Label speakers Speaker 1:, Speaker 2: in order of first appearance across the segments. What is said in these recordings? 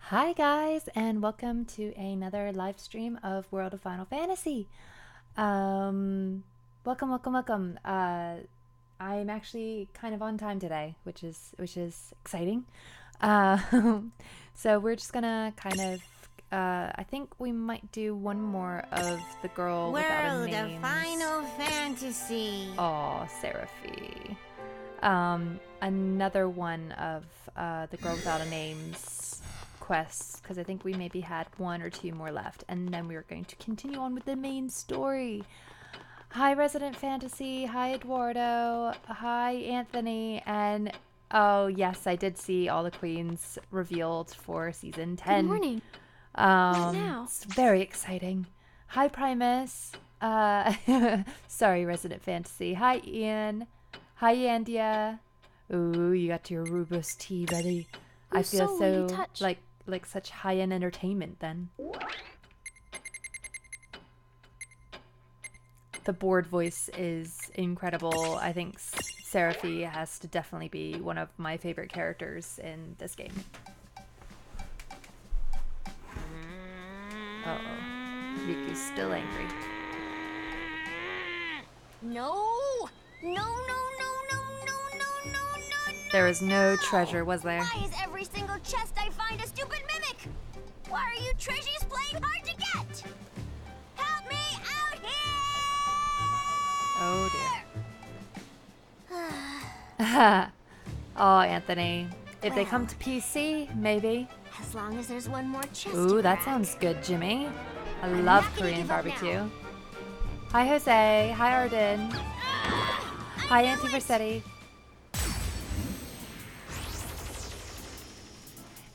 Speaker 1: Hi guys, and welcome to another live stream of World of Final Fantasy. Welcome. I'm actually kind of on time today, which is exciting. Uh, so we're just gonna kind of. I think we might do one more of the girl without a
Speaker 2: World
Speaker 1: name.
Speaker 2: of Final Fantasy.
Speaker 1: Oh, Seraphy. Another one of the girl without a name's quests, because I think we maybe had one or two more left, and then we were going to continue on with the main story. Hi, Resident Fantasy. Hi, Eduardo. Hi, Anthony. And oh, yes, I did see all the queens revealed for season 10.
Speaker 3: Good morning. What now?
Speaker 1: It's very exciting. Hi, Primus. Sorry, Resident Fantasy. Hi, Ian. Hi, Yandia. Ooh, you got your Rubus tea ready. I feel
Speaker 3: soul will you
Speaker 1: so
Speaker 3: touch?
Speaker 1: like such high-end entertainment then. The board voice is incredible. I think Seraphy has to definitely be one of my favorite characters in this game. Uh-oh. Riku's still angry.
Speaker 2: No!
Speaker 1: There was no treasure, was there?
Speaker 2: Why is every single chest I find a stupid mimic? Why are you treasures playing hard to get? Help me out
Speaker 1: Oh dear. Oh, Anthony. If they come to PC, maybe.
Speaker 2: As long as there's one more chest.
Speaker 1: Ooh,
Speaker 2: to
Speaker 1: that
Speaker 2: crack.
Speaker 1: sounds good, Jimmy. I
Speaker 2: I'm
Speaker 1: love
Speaker 2: not gonna
Speaker 1: Korean
Speaker 2: give up
Speaker 1: barbecue.
Speaker 2: now.
Speaker 1: Hi, Jose. Hi, Arden. Hi, Auntie Versetti.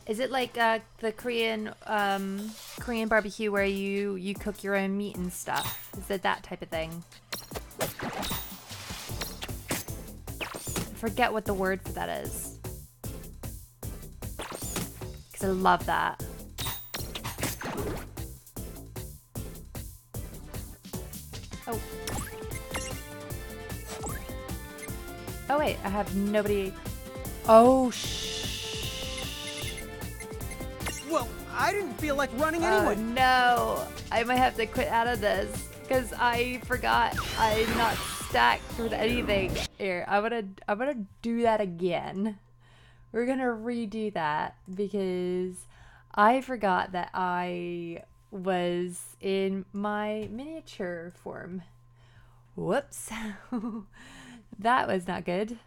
Speaker 1: Is it like the Korean barbecue where you cook your own meat and stuff? Is it that type of thing? I forget what the word for that is. Because I love that. Oh. Oh wait, I have nobody. Oh
Speaker 4: Well, I didn't feel like running
Speaker 1: Oh
Speaker 4: anyway.
Speaker 1: no! I might have to quit out of this because I forgot I'm not stacked with anything. Here, I'm gonna do that again. We're gonna redo that because I forgot that I was in my miniature form. Whoops. That was not good.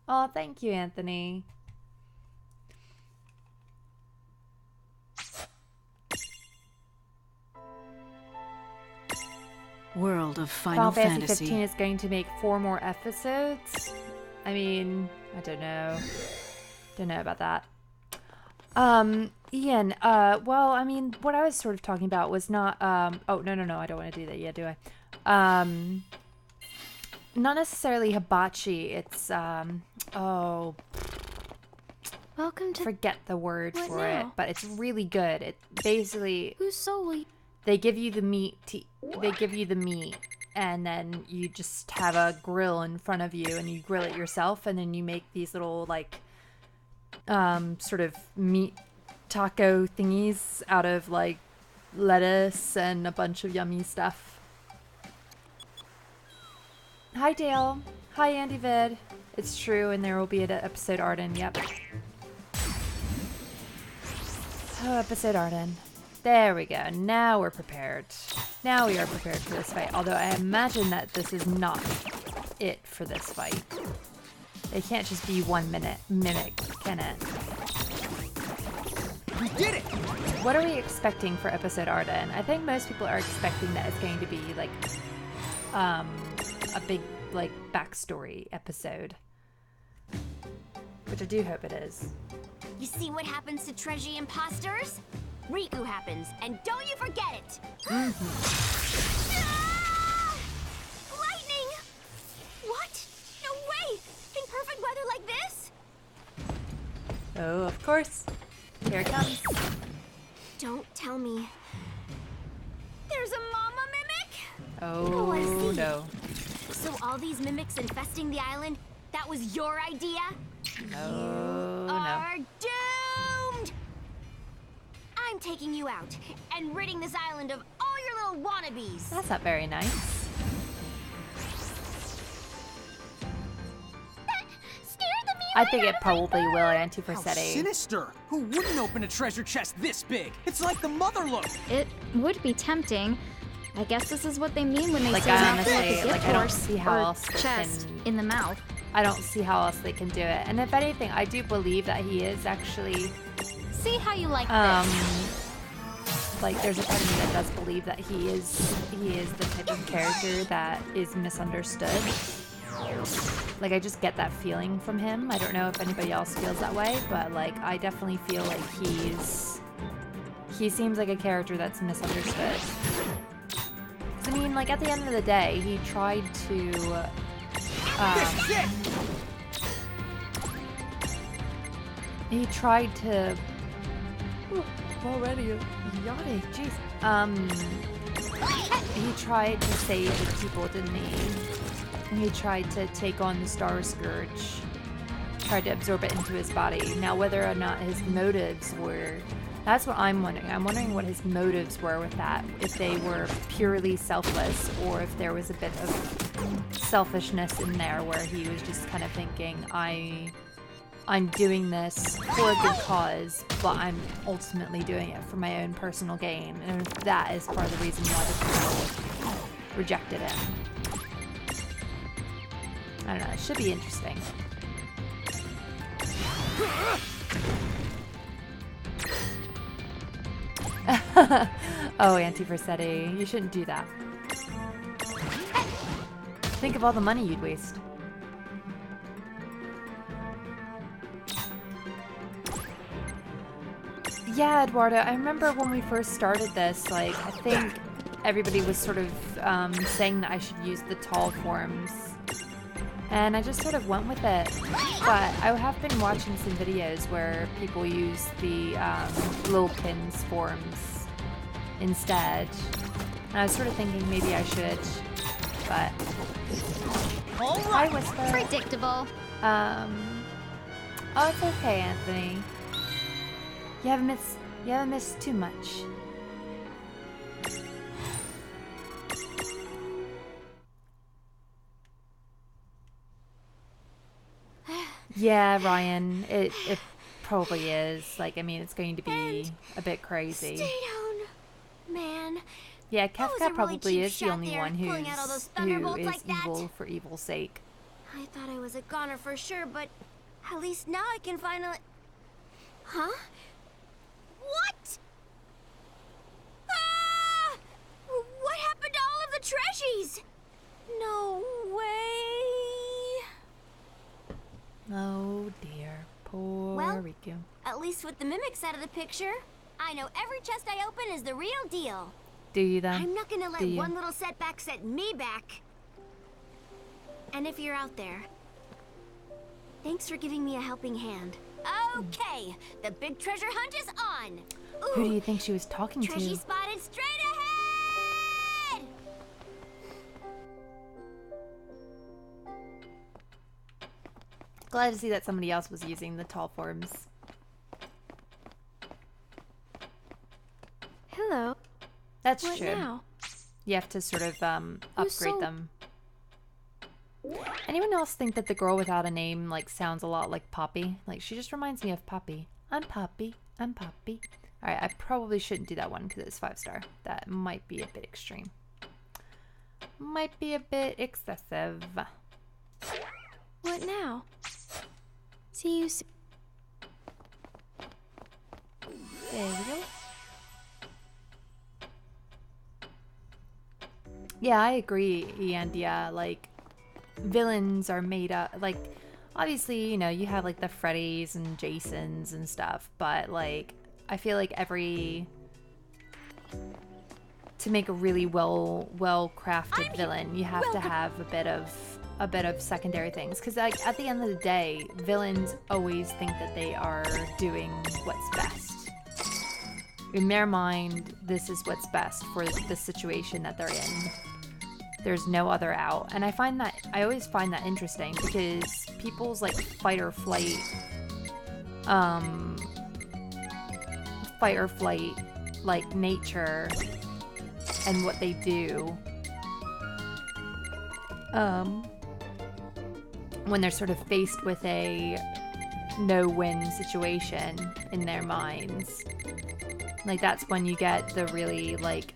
Speaker 1: Oh, thank you, Anthony.
Speaker 5: World of Final
Speaker 1: Fantasy
Speaker 5: Fantasy.
Speaker 1: 15 is going to make 4 more episodes. I mean, I don't know. Don't know about that. Ian, well, I mean, what I was sort of talking about was not, oh, no, I don't want to do that yet, do I? Not necessarily hibachi, it's, oh,
Speaker 3: Welcome to
Speaker 1: forget the word
Speaker 3: What
Speaker 1: for it,
Speaker 3: now?
Speaker 1: but it's really good. It basically,
Speaker 3: whose soul will you...
Speaker 1: they give you the meat, and then you just have a grill in front of you, and you grill it yourself, and then you make these little, like, sort of meat taco thingies out of, like, lettuce and a bunch of yummy stuff. Hi, Dale. Hi, Andy Vid. It's true, and there will be an episode Arden, yep. Oh, episode Arden. There we go. Now we're prepared. Now we are prepared for this fight. Although I imagine that this is not it for this fight. It can't just be 1 minute mimic, can it?
Speaker 4: We did it!
Speaker 1: What are we expecting for episode Arden? I think most people are expecting that it's going to be like a big like backstory episode. Which I do hope it is.
Speaker 2: You see what happens to treasure imposters? Riku happens, and don't you forget it! Ah! Lightning! What? No way! In perfect weather like this?
Speaker 1: Oh, of course. Here it comes.
Speaker 2: Don't tell me. There's a mama mimic?
Speaker 1: Oh,
Speaker 2: I see.
Speaker 1: no.
Speaker 2: So all these mimics infesting the island, that was your idea?
Speaker 1: Oh, no.
Speaker 2: Are doomed! taking you out and ridding this island of all your little wannabes.
Speaker 1: That's not very nice.
Speaker 2: That scared the
Speaker 1: I
Speaker 2: meat
Speaker 1: think
Speaker 2: right
Speaker 1: it
Speaker 2: out of my
Speaker 1: probably will,
Speaker 2: bird.
Speaker 1: Auntie
Speaker 4: How
Speaker 1: Forsetti.
Speaker 4: sinister! Who wouldn't open a treasure chest this big? It's like the mother look.
Speaker 3: It would be tempting. I guess this is what they mean when they
Speaker 1: Like,
Speaker 3: say
Speaker 1: I
Speaker 3: you have
Speaker 1: honestly,
Speaker 3: a gift
Speaker 1: like, I don't
Speaker 3: horse
Speaker 1: see how
Speaker 3: or
Speaker 1: else they
Speaker 3: chest
Speaker 1: can-
Speaker 3: in the mouth.
Speaker 1: I don't see how else they can do it. And if anything, I do believe that he is actually,
Speaker 2: See how you like
Speaker 1: like, there's a part of me that does believe that he is the type of character that is misunderstood. Like, I just get that feeling from him. I don't know if anybody else feels that way, but, like, I definitely feel like he seems like a character that's misunderstood. 'Cause, I mean, like, at the end of the day, he tried to,
Speaker 4: This is it!
Speaker 1: he tried to, already yawning, jeez. He tried to save the people, didn't he? He tried to take on the Star Scourge, tried to absorb it into his body. Now, whether or not his motives were, that's what I'm wondering. I'm wondering what his motives were with that. If they were purely selfless, or if there was a bit of selfishness in there where he was just kind of thinking, I'm doing this for a good cause, but I'm ultimately doing it for my own personal gain. And if that is part of the reason why the people rejected him. I don't know, it should be interesting. Oh, Auntie Versetti, you shouldn't do that. Think of all the money you'd waste. Yeah, Eduardo, I remember when we first started this, like, I think everybody was sort of saying that I should use the tall forms. And I just sort of went with it. But I have been watching some videos where people use the Lil Pins forms instead. And I was sort of thinking maybe I should, but... Hi, Whisper.
Speaker 3: Predictable.
Speaker 1: Oh, it's okay, Anthony. You haven't missed too much. Yeah, Ryan, it probably is. Like, I mean, it's going to be a bit crazy.
Speaker 2: Stay down, man.
Speaker 1: Yeah,
Speaker 2: That was a
Speaker 1: Kefka
Speaker 2: really
Speaker 1: probably
Speaker 2: cheap
Speaker 1: is the
Speaker 2: shot
Speaker 1: only
Speaker 2: there,
Speaker 1: one
Speaker 2: pulling out all those
Speaker 1: who
Speaker 2: thunderbolts
Speaker 1: is
Speaker 2: like that.
Speaker 1: evil for evil's sake.
Speaker 2: I thought I was a goner for sure, but at least now I can finally... Huh? What? Ah! What happened to all of the treasures? No way.
Speaker 1: Oh dear, poor
Speaker 2: Well,
Speaker 1: Riku.
Speaker 2: At least with the mimics out of the picture, I know every chest I open is the real deal.
Speaker 1: Do you then?
Speaker 2: I'm not gonna let
Speaker 1: Do you?
Speaker 2: one little setback set me back. And if you're out there, thanks for giving me a helping hand. Okay, the big treasure hunt is on. Ooh,
Speaker 1: Who do you think she was talking
Speaker 2: treasure
Speaker 1: to?
Speaker 2: spotted straight ahead.
Speaker 1: Glad to see that somebody else was using the tall forms.
Speaker 3: Hello.
Speaker 1: That's
Speaker 3: What
Speaker 1: true.
Speaker 3: now?
Speaker 1: You have to sort of upgrade
Speaker 3: so-
Speaker 1: them. Anyone else think that the girl without a name like sounds a lot like Poppy? Like, she just reminds me of Poppy. I'm Poppy. I'm Poppy. Alright, I probably shouldn't do that one because it's 5-star. That might be a bit extreme. Might be a bit excessive.
Speaker 3: What now? See you soon.
Speaker 1: There we go. Yeah, I agree, and yeah, like, villains are made up, like, obviously, you know, you have, like, the Freddys and Jasons and stuff, but, like, I feel like to make a really well-crafted villain, you have to have a bit of secondary things, because, like, at the end of the day, villains always think that they are doing what's best. In their mind, this is what's best for the situation that they're in. There's no other out. And I always find that interesting because people's like fight or flight like nature and what they do when they're sort of faced with a no-win situation in their minds. Like, that's when you get the really, like,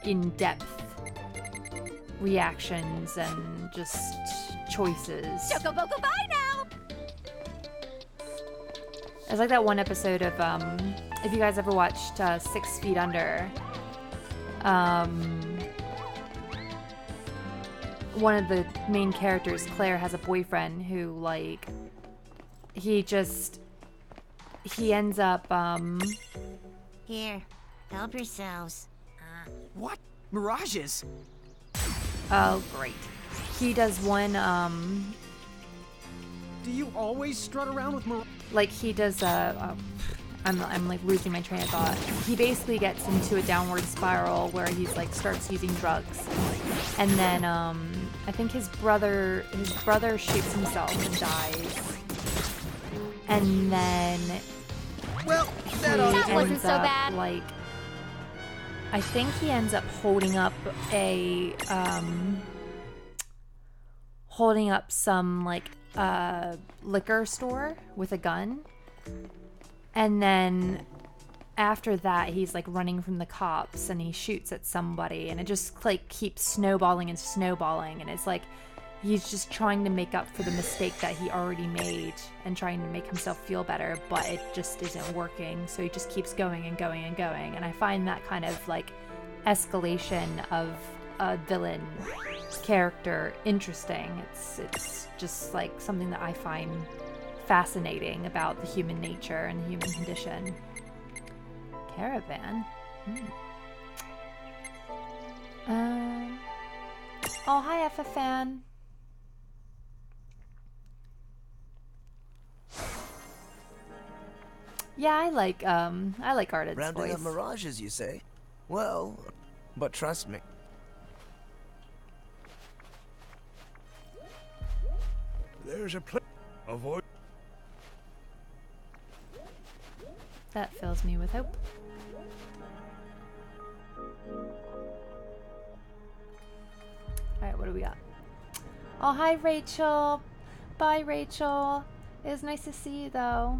Speaker 1: in-depth reactions and just choices.
Speaker 2: Chocoboco, bye now!
Speaker 1: It's like that one episode of, if you guys ever watched 6 Feet Under, one of the main characters, Claire, has a boyfriend who, like, he ends up,
Speaker 2: Here, help yourselves.
Speaker 4: What? Mirages?
Speaker 1: oh, great. He does one,
Speaker 4: Do you always strut around with mirages?
Speaker 1: like, he does, I'm like losing my train of thought. He basically gets into a downward spiral where he's like starts using drugs. And then, I think his brother shoots himself and dies. And then
Speaker 4: Well,
Speaker 1: that
Speaker 3: wasn't
Speaker 1: ends
Speaker 3: so
Speaker 1: up,
Speaker 3: bad.
Speaker 1: like, I think he ends up holding up some like liquor store with a gun, and then after that he's like running from the cops and he shoots at somebody, and it just like keeps snowballing and snowballing, and it's like he's just trying to make up for the mistake that he already made and trying to make himself feel better, but it just isn't working. So he just keeps going and going and going. And I find that kind of like escalation of a villain character interesting. It's just like something that I find fascinating about the human nature and the human condition. Caravan. Oh, hi, FFan. Yeah, I like Ardent's
Speaker 5: Rounding
Speaker 1: voice.
Speaker 5: up mirages, you say? Well, but trust me. There's a place. Avoid.
Speaker 1: That fills me with hope. Alright, what do we got? Oh, hi, Rachel. Bye, Rachel. It was nice to see you, though.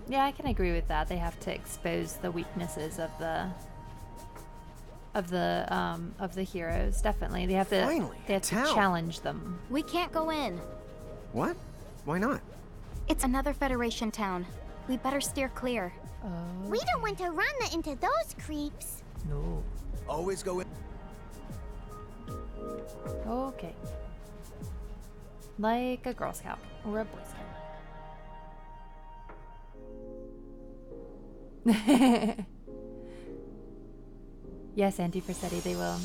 Speaker 1: Yeah, I can agree with that. They have to expose the weaknesses of the heroes. Definitely, they have to.
Speaker 4: Finally,
Speaker 1: they have to
Speaker 4: town.
Speaker 1: challenge them.
Speaker 3: We can't go in.
Speaker 4: What? Why not?
Speaker 3: It's another Federation town. We better steer clear.
Speaker 2: We don't want to run into those creeps.
Speaker 1: No.
Speaker 5: Always go in.
Speaker 1: Okay. Like a Girl Scout or a Boy Scout. Yes, Auntie Persetti, they will.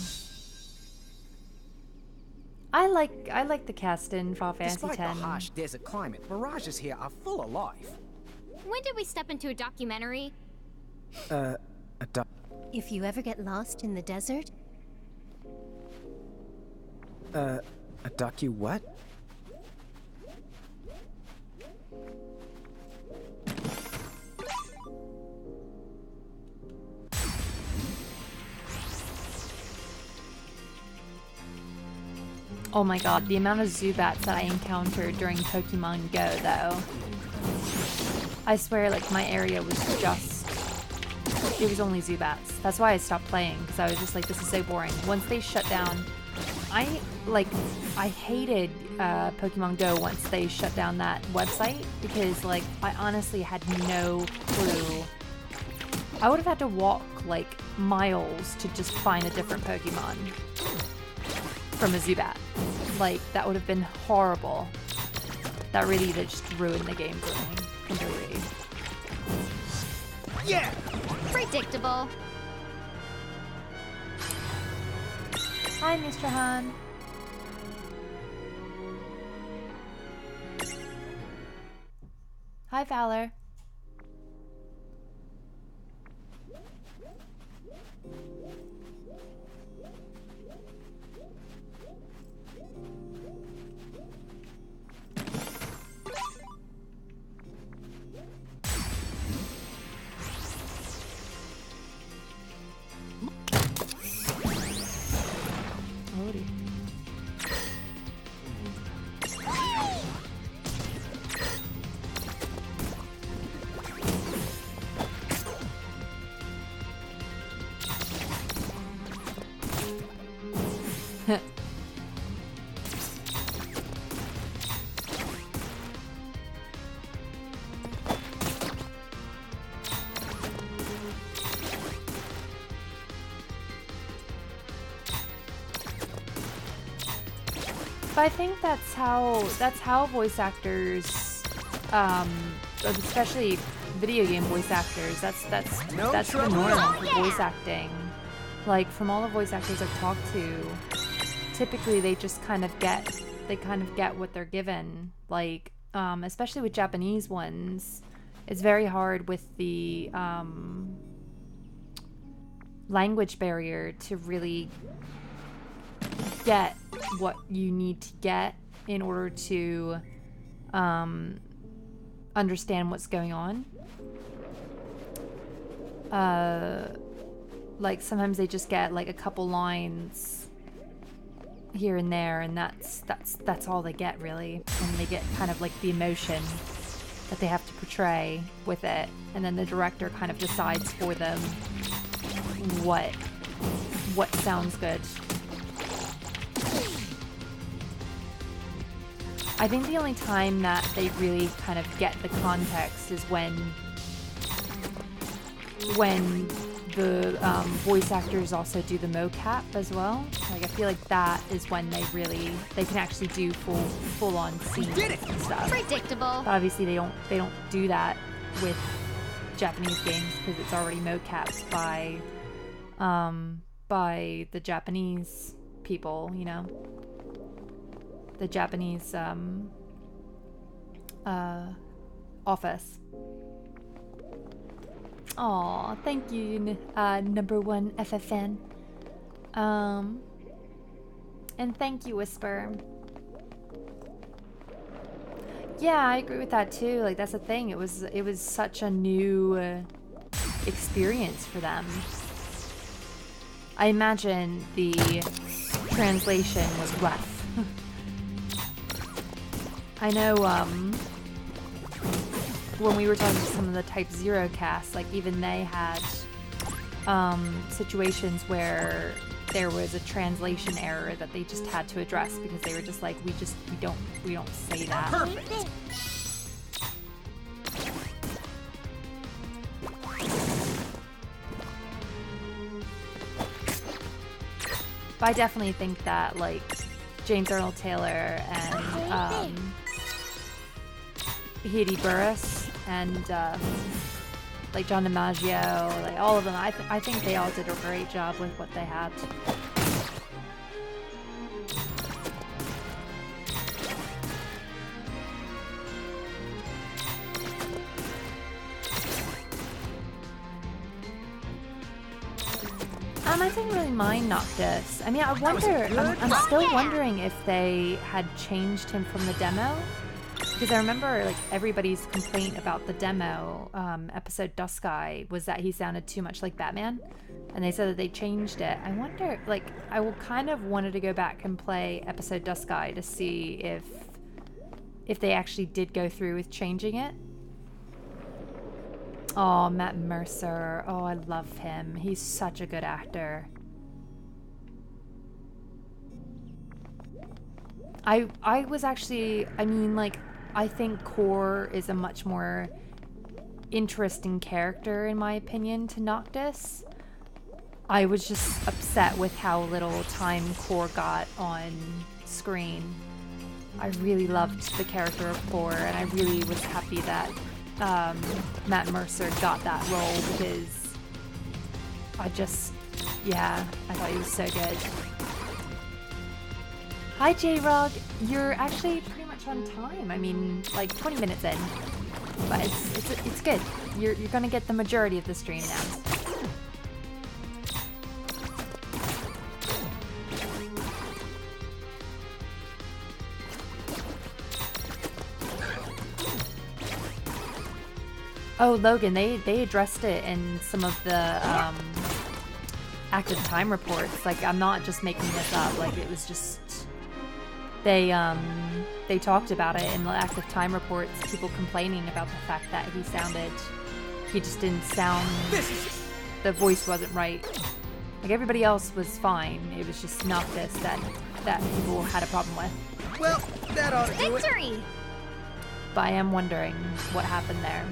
Speaker 1: I like the cast in Final Fantasy
Speaker 4: Despite
Speaker 1: X.
Speaker 4: the harsh desert climate, mirages here are full of life.
Speaker 3: When did we step into a documentary?
Speaker 2: If you ever get lost in the desert,
Speaker 4: A docu what?
Speaker 1: Oh my god, the amount of Zubats that I encountered during Pokemon Go, though. I swear, like, my area was just... It was only Zubats. That's why I stopped playing, because I was just like, this is so boring. Once they shut down... I hated Pokemon Go once they shut down that website, because, like, I honestly had no clue. I would have had to walk, like, miles to just find a different Pokemon from a Zubat. Like, that would have been horrible. That really just ruined the game for me completely.
Speaker 4: Yeah!
Speaker 3: Predictable.
Speaker 1: Hi, Mr. Han. Hi, Valor. But I think that's how voice actors, especially video game voice actors, that's the norm for voice acting. Like, from all the voice actors I've talked to, typically they just kind of get what they're given. Like, especially with Japanese ones, it's very hard with the language barrier to really get what you need to get in order to understand what's going on. Like, sometimes they just get like a couple lines here and there, and that's all they get, really. And they get kind of like the emotion that they have to portray with it, and then the director kind of decides for them what sounds good. I think the only time that they really kind of get the context is when the voice actors also do the mocap as well. Like, I feel like that is when they can actually do full-on scenes and stuff.
Speaker 3: Predictable.
Speaker 1: But obviously they don't do that with Japanese games because it's already mocapped by the Japanese people, you know. The Japanese office. Aw, thank you, number one FFN. And thank you, Whisper. Yeah, I agree with that too. Like, that's the thing. It was such a new experience for them. I imagine the translation was rough. I know, when we were talking to some of the Type 0 casts, like, even they had situations where there was a translation error that they just had to address because they were just like, we don't say that.
Speaker 4: Perfect.
Speaker 1: But I definitely think that, like, James Arnold Taylor and Hedy Burris and like John DiMaggio, like all of them, I think they all did a great job with what they had. I didn't really mind Noctis. I mean, I wonder, I'm still wondering if they had changed him from the demo. Because I remember, like, everybody's complaint about the demo episode Dusky was that he sounded too much like Batman. And they said that they changed it. I wonder, like, I will kind of wanted to go back and play episode Dusky to see if they actually did go through with changing it. Oh, Matt Mercer. Oh, I love him. He's such a good actor. I was actually, I mean, like, I think Core is a much more interesting character, in my opinion, to Noctis. I was just upset with how little time Core got on screen. I really loved the character of Core, and I really was happy that Matt Mercer got that role because I thought he was so good. Hi, J-Rog. You're actually pretty much on time. I mean, like 20 minutes in. But it's good. You're gonna get the majority of the stream now. Oh, Logan, they addressed it in some of the active time reports. Like, I'm not just making this up. Like, it was just they talked about it in the active time reports. People complaining about the fact that he just didn't sound. The voice wasn't right. Like, everybody else was fine. It was just Noctis that people had a problem with.
Speaker 5: Well, that ought to do it.
Speaker 2: Victory!
Speaker 1: But I am wondering what happened there.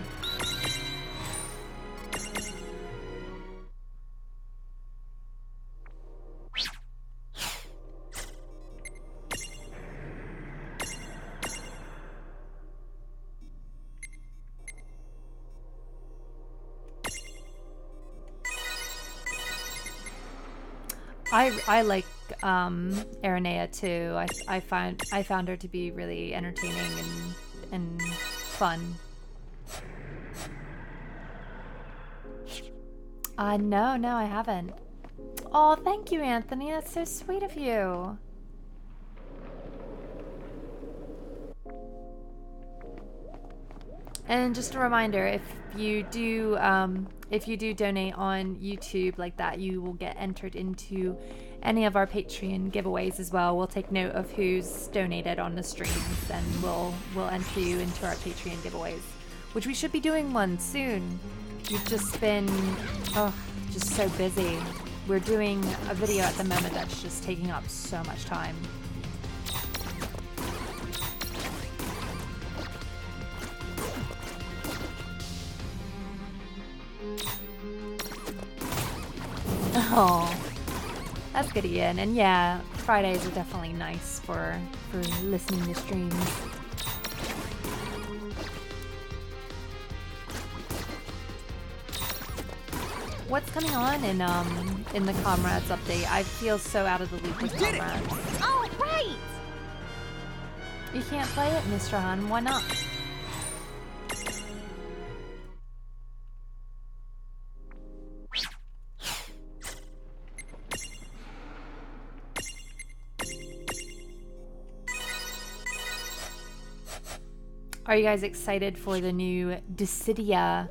Speaker 1: I like Aranea too. I found her to be really entertaining and fun. No, I haven't. Oh, thank you, Anthony. That's so sweet of you. And just a reminder, if you do donate on YouTube like that, you will get entered into any of our Patreon giveaways as well. We'll take note of who's donated on the streams, and we'll enter you into our Patreon giveaways, which we should be doing one soon. We've just been just so busy. We're doing a video at the moment that's just taking up so much time. Oh, that's good, Ian. And yeah, Fridays are definitely nice for listening to streams. What's coming on in the Comrades update? I feel so out of the loop with Comrades.
Speaker 2: Oh, right!
Speaker 1: You can't play it, Mr. Han. Why not? Are you guys excited for the new Dissidia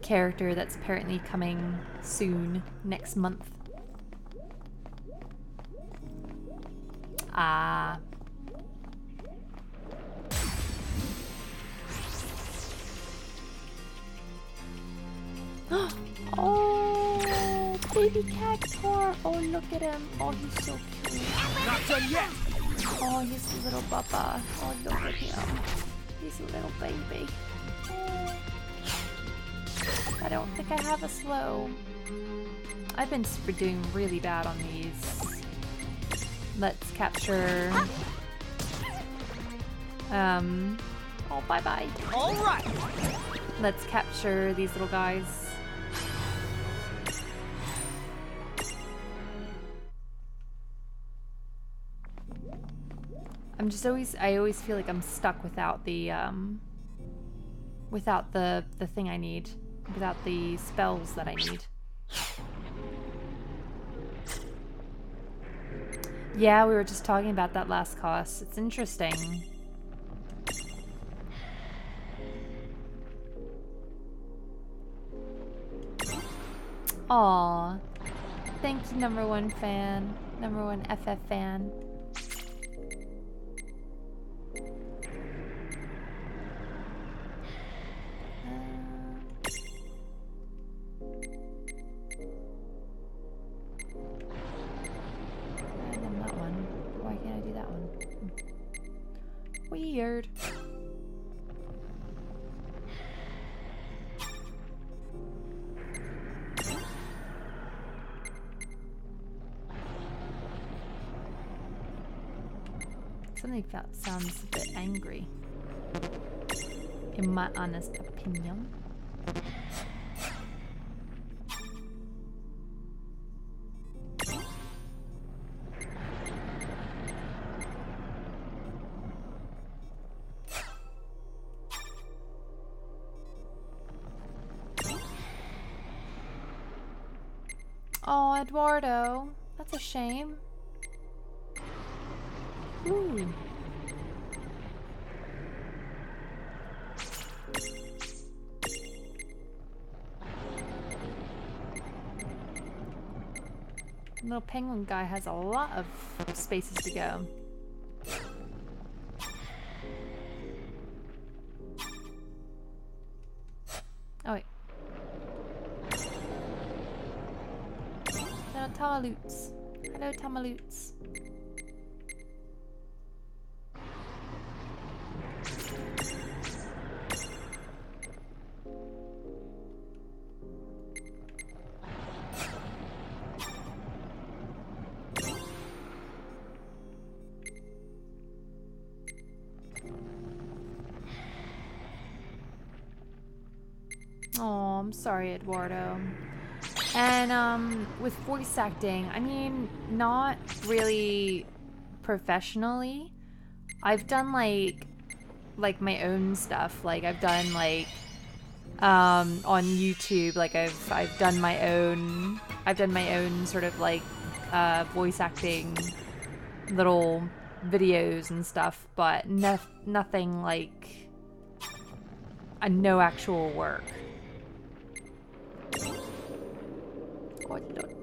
Speaker 1: character that's apparently coming soon, next month? Ah. Oh, baby Cactuar. Oh, look at him. Oh, he's so cute.
Speaker 4: Not done yet!
Speaker 1: Oh, he's a little bubba. Oh, look at him. He's a little baby. Oh. I don't think I have a slow. I've been doing really bad on these. Let's capture. Oh, bye-bye.
Speaker 4: All right!
Speaker 1: Let's capture these little guys. I always feel like I'm stuck without the thing I need, without the spells that I need. Yeah, we were just talking about that last cost. It's interesting. Aw. Thank you, #1 fan. #1 FF fan. And that one. Why can't I do that one? Weird. Something that sounds a bit angry, in my honest opinion. Oh, Eduardo. That's a shame. Ooh. Little penguin guy has a lot of spaces to go. Oh wait. Little Tamaloots. Hello, Tamaloots. Oh, I'm sorry, Eduardo. And with voice acting, I mean, not really professionally. I've done like my own stuff. Like I've done like on YouTube, like I've done my own sort of like voice acting little videos and stuff, but nothing like no actual work.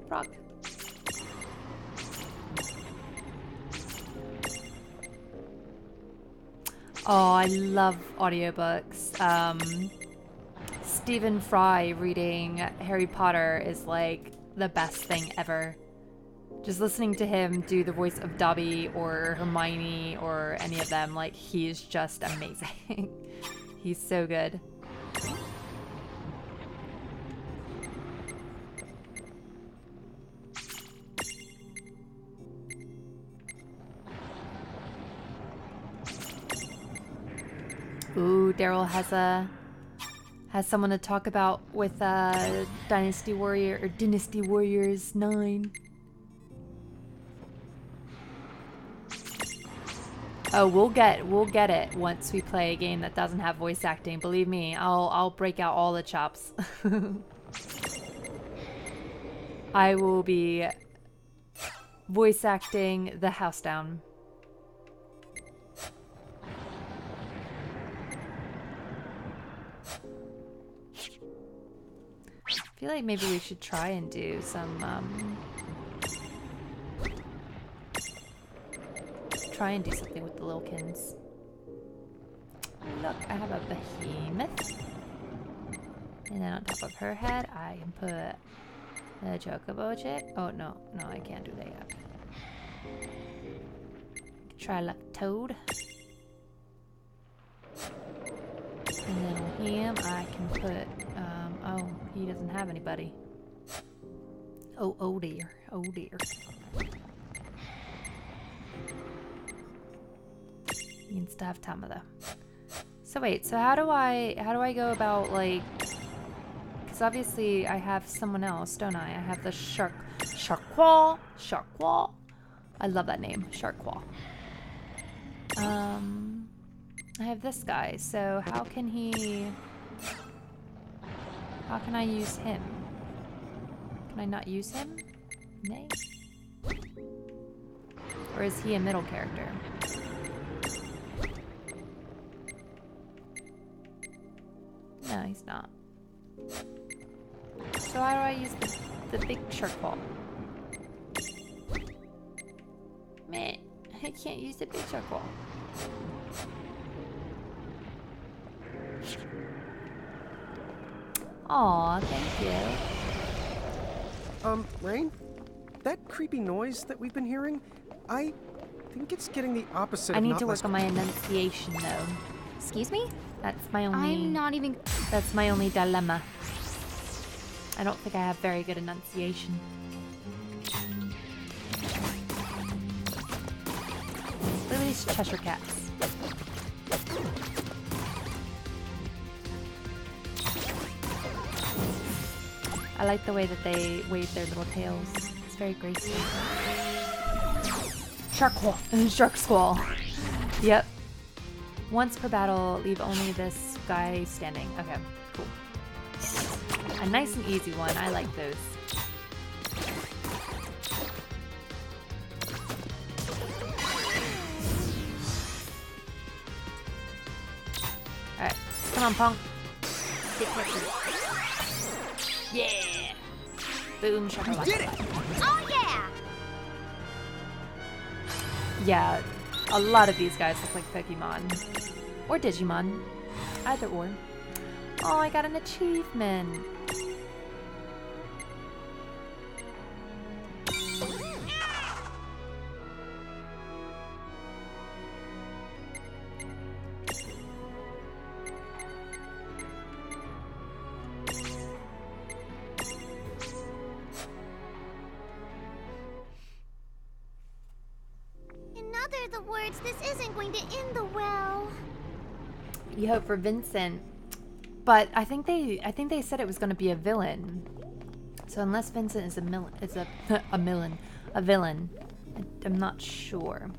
Speaker 1: Rock. Oh, I love audiobooks. Stephen Fry reading Harry Potter is like the best thing ever. Just listening to him do the voice of Dobby or Hermione or any of them, like he's just amazing. He's so good. Ooh, Daryl has someone to talk about with Dynasty Warriors 9. Oh, we'll get it once we play a game that doesn't have voice acting. Believe me, I'll break out all the chops. I will be voice acting the house down. I feel like maybe we should try and do some something with the Lilkins. Look, I have a behemoth. And then on top of her head, I can put a chocobo chick. Oh, no, I can't do that yet. Try luck toad. And then on him, I can put, oh, he doesn't have anybody. Oh dear, oh dear. He needs to have Tamada. So wait, so how do I go about, like, because obviously I have someone else, don't I? I have the Sharkwa. I love that name, Sharkwa. I have this guy, so how can I use him? Can I not use him? Nay? Or is he a middle character? No, he's not. So how do I use the big shark ball? Meh, I can't use the big shark ball. Aw, thank you.
Speaker 6: Rain? That creepy noise that we've been hearing, I think it's getting the opposite of
Speaker 1: I need to work on my enunciation, though.
Speaker 3: Excuse me?
Speaker 1: That's my only...
Speaker 3: I'm not even...
Speaker 1: That's my only dilemma. I don't think I have very good enunciation. Look at these Cheshire cats. I like the way that they wave their little tails. It's very graceful. Shark Squall. Shark Squall. Yep. Once per battle, leave only this guy standing. Okay, cool. A nice and easy one. I like those. Come on, punk. Get catchy. Yeah. Boom, shakalaka.
Speaker 4: Did it!
Speaker 2: Oh yeah!
Speaker 1: Yeah, a lot of these guys look like Pokemon. Or Digimon. Either or. Oh, I got an achievement.
Speaker 2: In other words, this isn't going to end the well.
Speaker 1: You hope for Vincent. But I think they said it was going to be a villain. So unless Vincent is a villain, I'm not sure.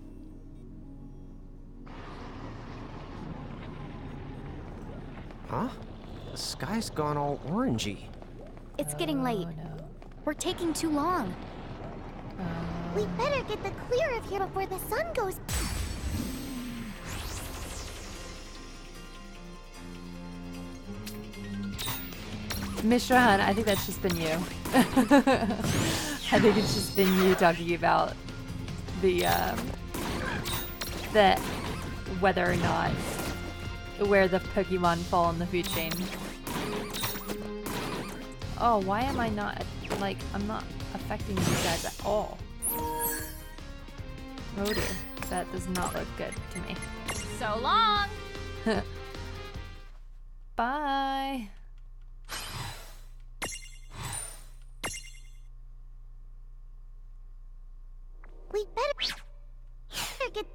Speaker 6: Huh? The sky's gone all orangey.
Speaker 3: It's getting late.
Speaker 1: Oh no.
Speaker 3: We're taking too long.
Speaker 2: We better get the clear of here before the sun goes.
Speaker 1: Mr. Hunt, I think that's just been you. I think it's just been you talking about the whether or not where the Pokemon fall in the food chain. Oh, why am I not, like, I'm not affecting these guys at all. Oh dear, that does not look good to me.
Speaker 3: So long!
Speaker 1: Bye!
Speaker 2: We better get.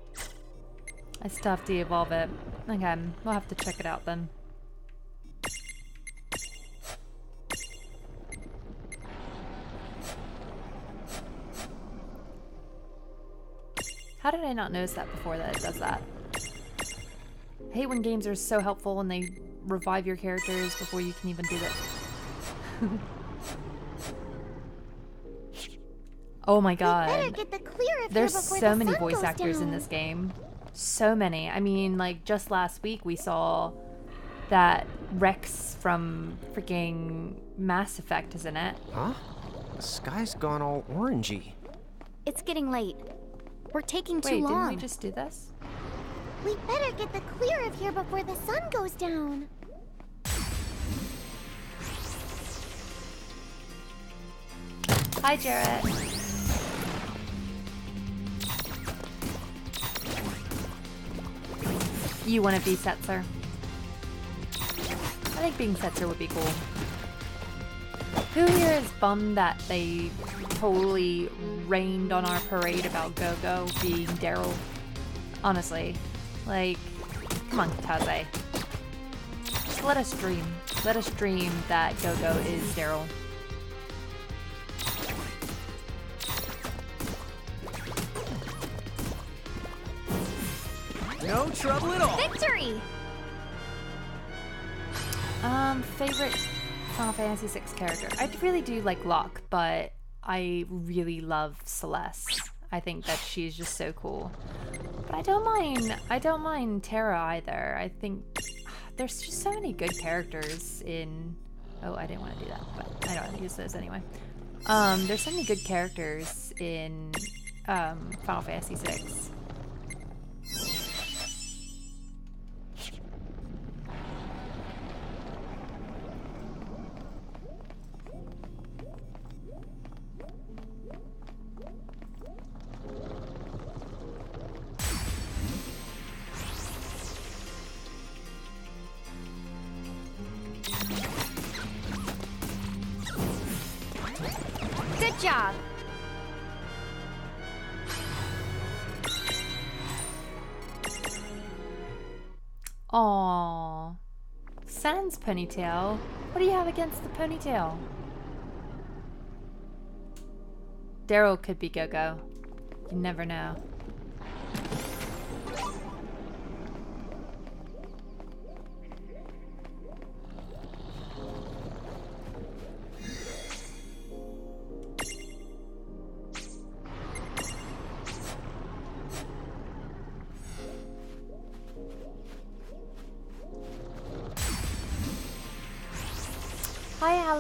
Speaker 1: I still have to evolve it. Okay, we'll have to check it out then. How did I not notice that before that it does that? I hate when games are so helpful and they revive your characters before you can even do that. Oh my god.
Speaker 2: Better get the clear of
Speaker 1: There's
Speaker 2: here before
Speaker 1: so
Speaker 2: the
Speaker 1: many
Speaker 2: sun
Speaker 1: voice
Speaker 2: goes
Speaker 1: actors in
Speaker 2: down.
Speaker 1: this game. So many. I mean, like, just last week we saw that Rex from freaking Mass Effect is in it.
Speaker 6: Huh? The sky's gone all orangey.
Speaker 3: It's getting late. We're taking too
Speaker 1: Wait, didn't
Speaker 3: long.
Speaker 1: we just do this?
Speaker 2: We better get the clear of here before the sun goes down.
Speaker 1: Hi, Jarrett. You want to be Setzer? I think being Setzer would be cool. Who here is bummed that they totally rained on our parade about Go-Go being Daryl? Honestly. Like, come on, Taze. Just let us dream. Let us dream that Go-Go is Daryl.
Speaker 4: No trouble at all.
Speaker 3: Victory!
Speaker 1: Favorite Final Fantasy VI character? I really do like Locke, but I really love Celeste. I think that she's just so cool. But I don't mind Terra either. I think there's just so many good characters in... Oh, I didn't want to do that, but I don't use those anyway. There's so many good characters in Final Fantasy VI.
Speaker 3: Good job!
Speaker 1: Aww. Sans ponytail. What do you have against the ponytail? Daryl could be Go-Go. You never know.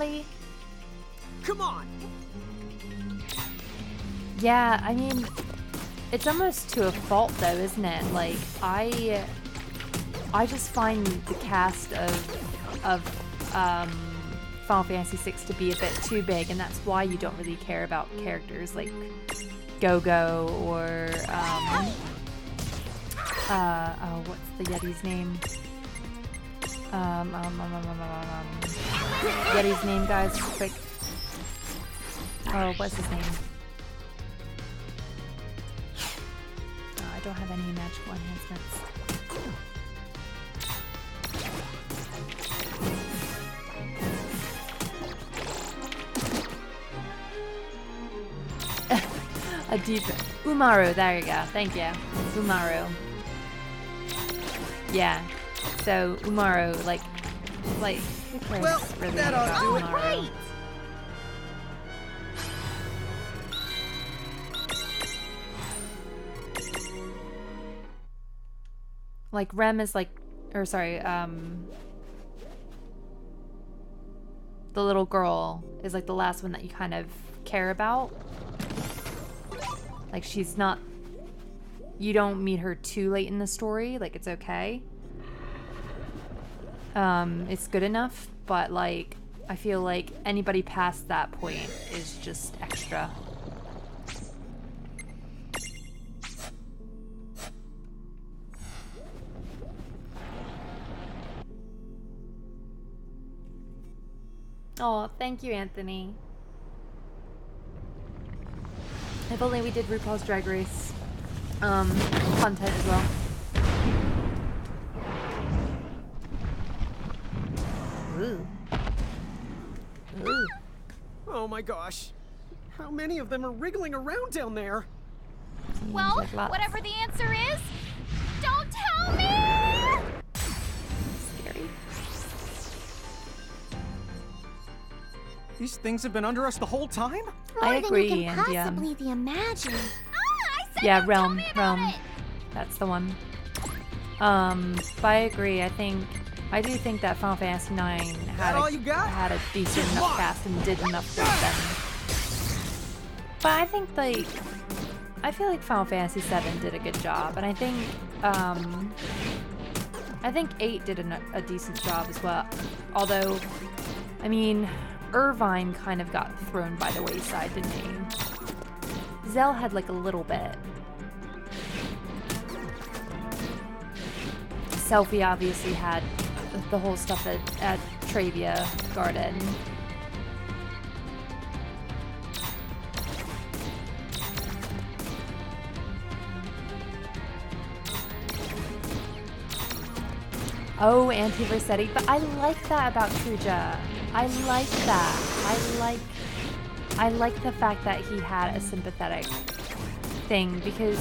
Speaker 1: honestly.
Speaker 6: Come on!
Speaker 1: Yeah, I mean, it's almost to a fault though, isn't it? Like, I just find the cast of Final Fantasy VI to be a bit too big, and that's why you don't really care about characters like Go-Go or oh, what's the Yeti's name? Yeti's name, guys, quick. Oh, what's his name? Oh, I don't have any magical enhancements. A deep Umaru, there you go. Thank you. Umaru. Yeah. So Umaru, like who cares
Speaker 6: Well,
Speaker 1: really
Speaker 6: that ought
Speaker 1: about
Speaker 6: to do it.
Speaker 1: Umaru?
Speaker 2: Right.
Speaker 1: Like Rem is like, or sorry, the little girl is like the last one that you kind of care about. Like she's not, you don't meet her too late in the story, like it's okay. It's good enough, but like, I feel like anybody past that point is just extra. Oh, thank you, Anthony. If only we did RuPaul's Drag Race content as well. Ooh. Ooh.
Speaker 6: Oh my gosh. How many of them are wriggling around down there?
Speaker 1: Seems
Speaker 2: Well,
Speaker 1: like lots.
Speaker 2: whatever the answer is, don't tell me!
Speaker 1: Scary.
Speaker 6: These things have been under us the whole time?
Speaker 1: I
Speaker 2: More
Speaker 1: agree,
Speaker 2: than you can
Speaker 1: and,
Speaker 2: possibly imagine. I said
Speaker 1: Yeah,
Speaker 2: don't tell
Speaker 1: Realm,
Speaker 2: me about
Speaker 1: Realm.
Speaker 2: it.
Speaker 1: That's the one. But I agree. I do think that Final Fantasy IX
Speaker 6: all you got?
Speaker 1: had a decent
Speaker 6: Come
Speaker 1: enough
Speaker 6: on.
Speaker 1: cast and did enough for them. But I think I feel like Final Fantasy VII did a good job, and I think 8 did a decent job as well. Although, I mean, Irvine kind of got thrown by the wayside, didn't he? Zell had like a little bit. Selphie obviously had the whole stuff at Travia Garden. Oh, Anti-Versetti, but I like that about Kuja. I like that. I like the fact that he had a sympathetic thing, because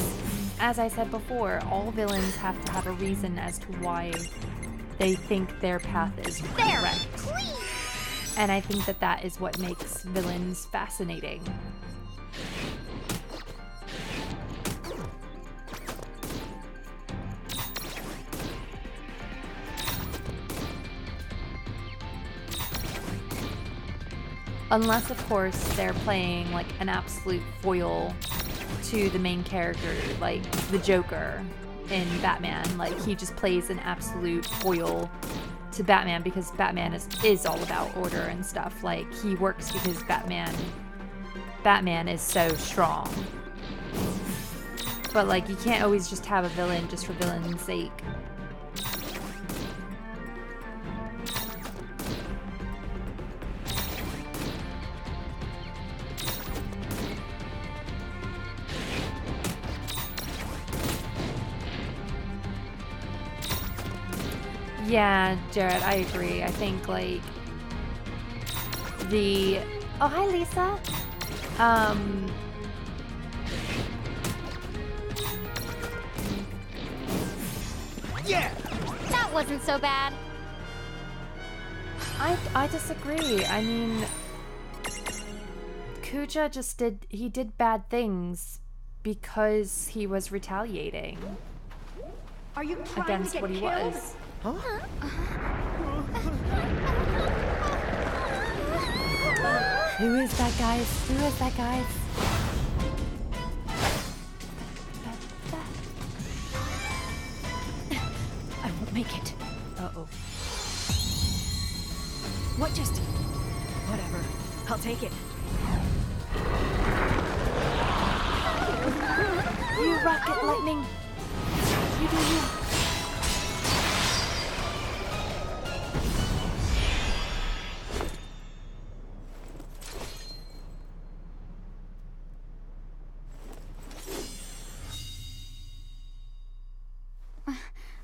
Speaker 1: as I said before, all villains have to have a reason as to why they think their path is correct. And I think that is what makes villains fascinating. Unless, of course, they're playing like an absolute foil to the main character, like the Joker in Batman. Like, he just plays an absolute foil to Batman because Batman is all about order and stuff. Like, he works because Batman is so strong. But like, you can't always just have a villain just for villain's sake. Yeah, Jared, I agree. I think like oh, hi Lisa.
Speaker 6: Yeah!
Speaker 2: That wasn't so bad.
Speaker 1: I disagree. I mean, Kuja just did bad things because he was retaliating
Speaker 2: Are you trying
Speaker 1: against
Speaker 2: to get
Speaker 1: what he
Speaker 2: killed?
Speaker 1: was.
Speaker 6: Huh?
Speaker 1: Who is that, guys? Who is that, guys?
Speaker 7: I won't make it.
Speaker 1: Uh-oh.
Speaker 7: What just... Whatever. I'll take it.
Speaker 1: You rocket lightning. You do you.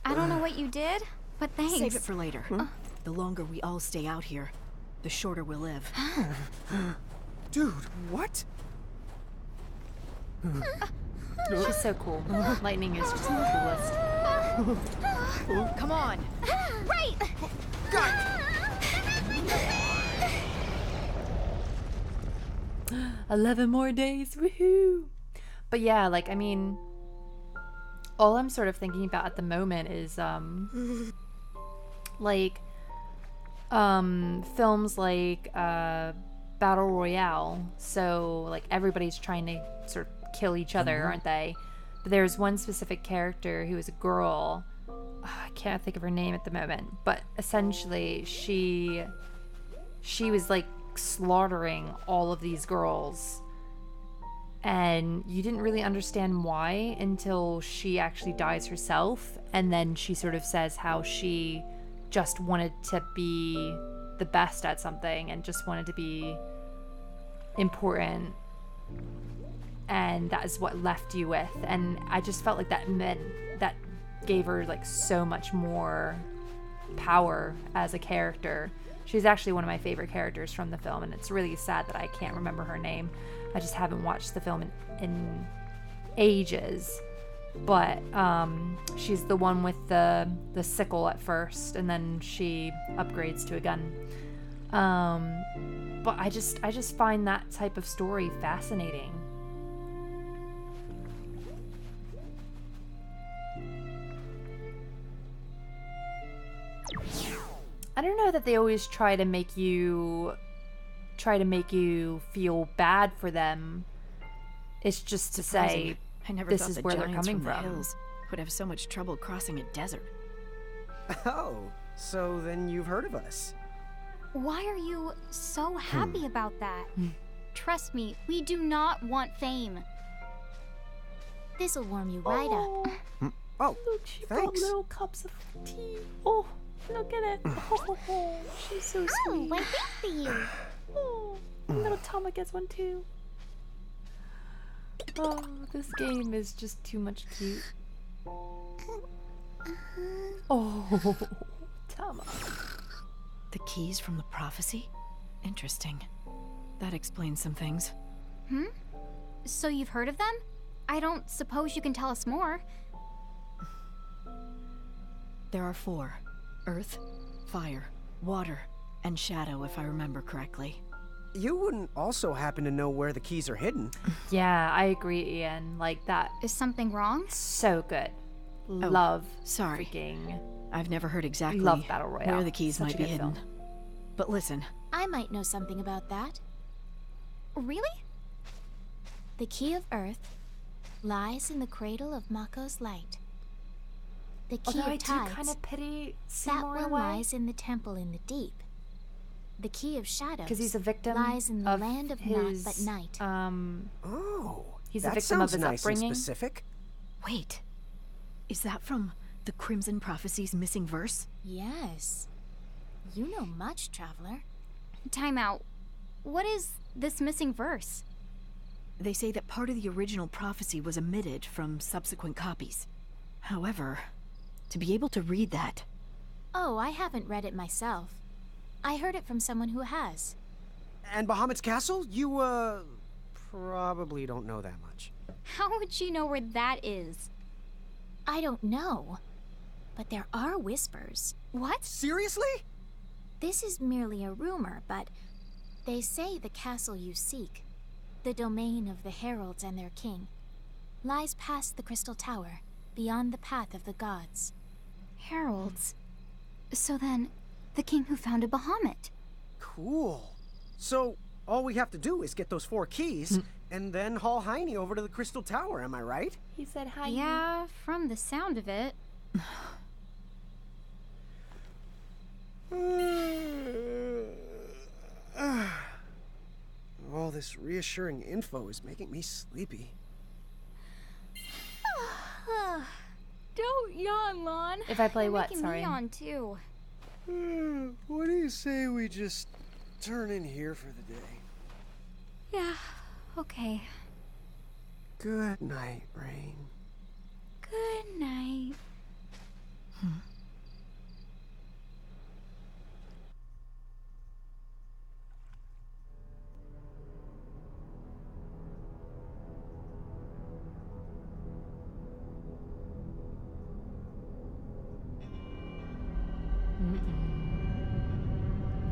Speaker 3: I don't know what you did, but thanks.
Speaker 7: Save it for later. The longer we all stay out here, the shorter we'll live.
Speaker 6: Dude, what?
Speaker 1: She's so cool. Lightning is just the coolest.
Speaker 7: Come on!
Speaker 3: Right!
Speaker 1: 11 more days, woohoo! But yeah, like, I mean, all I'm sort of thinking about at the moment is, like, films like, Battle Royale. So, like, everybody's trying to sort of kill each other, aren't they? But there's one specific character who is a girl. I can't think of her name at the moment, but essentially she was like slaughtering all of these girls, and you didn't really understand why until she actually dies herself, and then she sort of says how she just wanted to be the best at something and just wanted to be important, and that is what left you with. And I just felt like that gave her like so much more power as a character. She's actually one of my favorite characters from the film, and it's really sad that I can't remember her name. I just haven't watched the film in ages. But she's the one with the sickle at first, and then she upgrades to a gun. But I just find that type of story fascinating. I don't know that they always try to make you feel bad for them. It's just to say
Speaker 7: I never
Speaker 1: this
Speaker 7: thought
Speaker 1: is
Speaker 7: the
Speaker 1: where they're
Speaker 7: giants
Speaker 1: coming
Speaker 7: from the
Speaker 1: from.
Speaker 7: hills would have so much trouble crossing a desert.
Speaker 6: Oh, so then you've heard of us.
Speaker 3: Why are you so happy about that? Trust me, we do not want fame.
Speaker 2: This'll warm you right up.
Speaker 6: Oh,
Speaker 1: Look, she brought
Speaker 6: thanks.
Speaker 1: little cups of tea. Oh, look at it. Oh, she's so
Speaker 2: Oh,
Speaker 1: sweet.
Speaker 2: why thank for you.
Speaker 1: Oh, little Tama gets one too. Oh, this game is just too much cute. Oh, Tama.
Speaker 7: The keys from the prophecy? Interesting. That explains some things.
Speaker 3: So you've heard of them? I don't suppose you can tell us more.
Speaker 7: There are 4. Earth, fire, water, and shadow, if I remember correctly.
Speaker 6: You wouldn't also happen to know where the keys are hidden.
Speaker 1: Yeah, I agree, Ian. Like that,
Speaker 3: Is something wrong?
Speaker 1: so good. Love
Speaker 7: Sorry.
Speaker 1: freaking.
Speaker 7: I've never heard exactly
Speaker 1: Love Battle Royale.
Speaker 7: where the keys
Speaker 1: Such
Speaker 7: might
Speaker 1: a
Speaker 7: be
Speaker 1: good
Speaker 7: hidden.
Speaker 1: film.
Speaker 7: But listen,
Speaker 2: I might know something about that.
Speaker 3: Really?
Speaker 2: The key of Earth lies in the cradle of Mako's light. The key
Speaker 1: Although I
Speaker 2: of
Speaker 1: do
Speaker 2: tides,
Speaker 1: kind of pity
Speaker 2: that
Speaker 1: Seymour
Speaker 2: one
Speaker 1: away,
Speaker 2: lies in the temple in the deep. The key of shadows
Speaker 1: because he's a victim
Speaker 2: lies in the
Speaker 1: of
Speaker 2: land of
Speaker 1: his,
Speaker 2: naught but night.
Speaker 6: Oh,
Speaker 1: He's a
Speaker 6: that
Speaker 1: victim of
Speaker 6: sounds
Speaker 1: his
Speaker 6: nice
Speaker 1: upbringing.
Speaker 6: and specific.
Speaker 7: wait. Is that from the Crimson Prophecy's missing verse?
Speaker 2: Yes. You know much, traveler.
Speaker 3: Time out. What is this missing verse?
Speaker 7: They say that part of the original prophecy was omitted from subsequent copies. However, to be able to read that,
Speaker 2: Oh, I haven't read it myself. I heard it from someone who has.
Speaker 6: And Bahamut's castle? You, probably don't know that much.
Speaker 3: How would she know where that is?
Speaker 2: I don't know. But there are whispers.
Speaker 3: What?
Speaker 6: Seriously?
Speaker 2: This is merely a rumor, but they say the castle you seek, the domain of the heralds and their king, lies past the Crystal Tower, beyond the path of the gods.
Speaker 3: Heralds. So then, the king who founded Bahamut.
Speaker 6: Cool. So, all we have to do is get those 4 keys, and then haul Heine over to the Crystal Tower, am I right?
Speaker 1: He said hi.
Speaker 3: Yeah, from the sound of it.
Speaker 6: All this reassuring info is making me sleepy.
Speaker 3: Don't yawn, Lon.
Speaker 1: If I play
Speaker 3: You're
Speaker 1: what?
Speaker 3: making
Speaker 1: Sorry.
Speaker 3: me yawn too.
Speaker 6: What do you say we just turn in here for the day?
Speaker 3: Yeah, okay.
Speaker 6: Good night, Rain.
Speaker 3: Good night.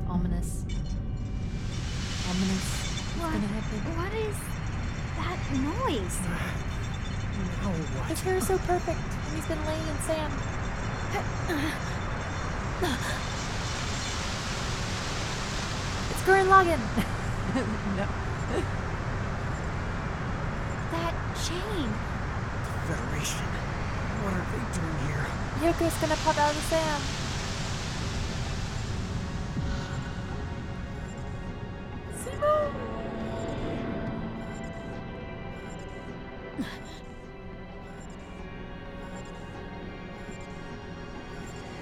Speaker 1: Ominous. Ominous. What's gonna happen?
Speaker 3: What is that noise?
Speaker 6: Now what?
Speaker 1: His hair is so perfect, and he's been laying in sand. It's Gurren Lagann. No.
Speaker 3: That chain.
Speaker 6: Federation. What are they doing here?
Speaker 1: Yoko's gonna pop out of the sand.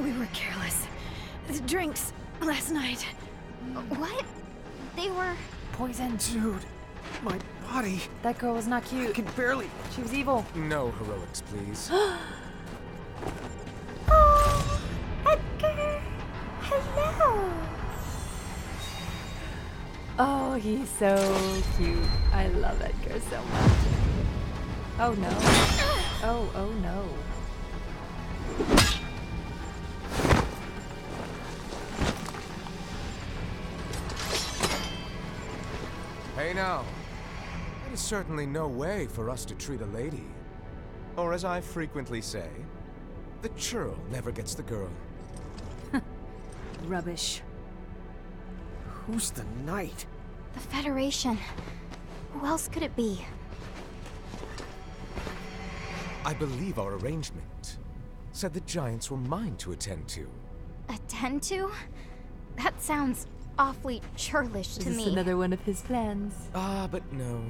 Speaker 7: We were careless. The drinks last night.
Speaker 3: What? They were...
Speaker 1: Poison.
Speaker 6: Dude, my body.
Speaker 1: That girl was not
Speaker 6: I
Speaker 1: cute.
Speaker 6: can barely.
Speaker 1: She was evil.
Speaker 5: No heroics, please.
Speaker 1: Oh, Edgar! Hello! Oh, he's so cute. I love Edgar so much. Oh no. Oh no.
Speaker 5: Hey now. That is certainly no way for us to treat a lady. Or as I frequently say, the churl never gets the girl.
Speaker 7: Rubbish.
Speaker 6: Who's the knight?
Speaker 3: the Federation. Who else could it be?
Speaker 5: I believe our arrangement said the giants were mine to attend to.
Speaker 3: Attend to? That sounds awfully churlish to
Speaker 1: Is
Speaker 3: me.
Speaker 1: this another one of his plans?
Speaker 5: Ah, but no.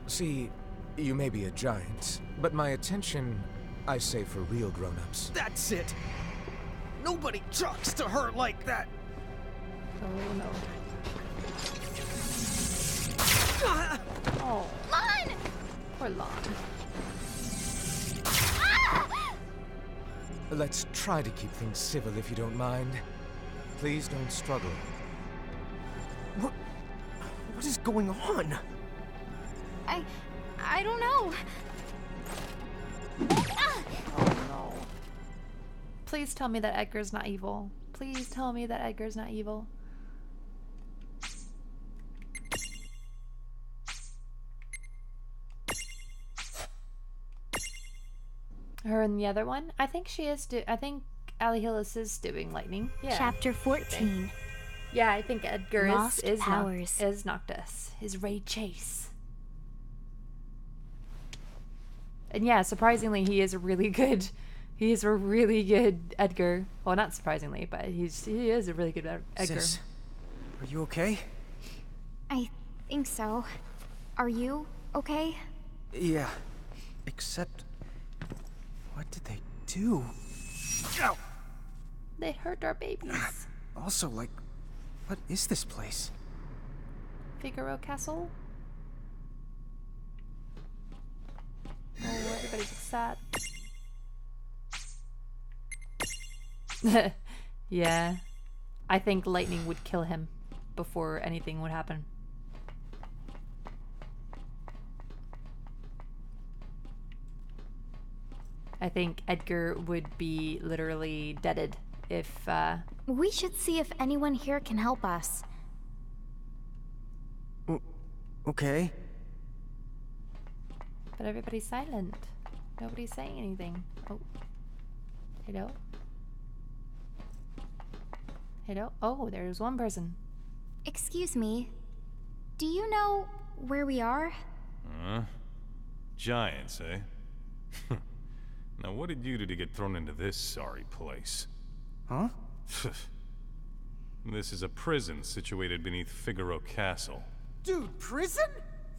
Speaker 5: See, you may be a giant, but my attention I save for real grown-ups.
Speaker 6: That's it! Nobody talks to her like that!
Speaker 1: Oh no.
Speaker 6: Ah!
Speaker 1: Oh,
Speaker 3: Lon!
Speaker 1: poor Lon.
Speaker 5: Let's try to keep things civil if you don't mind. Please don't struggle.
Speaker 6: What is going on?
Speaker 3: I don't know.
Speaker 1: Oh no. Please tell me that Edgar's not evil. Please tell me that Edgar's not evil. Her and the other one? I think she is I think Ali Hillis is doing lightning. Yeah.
Speaker 2: Chapter 14.
Speaker 1: Yeah, I think Edgar
Speaker 2: Lost
Speaker 1: is
Speaker 2: powers.
Speaker 1: is Noctis. His Ray Chase. And yeah, surprisingly, he is a really good Edgar. Well, not surprisingly, but he is a really good Edgar.
Speaker 6: Sis, are you okay?
Speaker 3: I think so. Are you okay?
Speaker 6: Yeah. Except... what did they do? Ow!
Speaker 1: They hurt our babies.
Speaker 6: Also, like, what is this place?
Speaker 1: Figaro Castle. Oh, everybody gets sad. Yeah. I think lightning would kill him before anything would happen. I think Edgar would be literally deaded if,
Speaker 3: We should see if anyone here can help us.
Speaker 6: Okay.
Speaker 1: but everybody's silent. Nobody's saying anything. Oh. Hello? Hello? Oh, there's one person.
Speaker 3: Excuse me. Do you know where we are?
Speaker 8: Giants, eh? Now what did you do to get thrown into this sorry place?
Speaker 6: Huh?
Speaker 8: This is a prison situated beneath Figaro Castle.
Speaker 4: Dude, prison?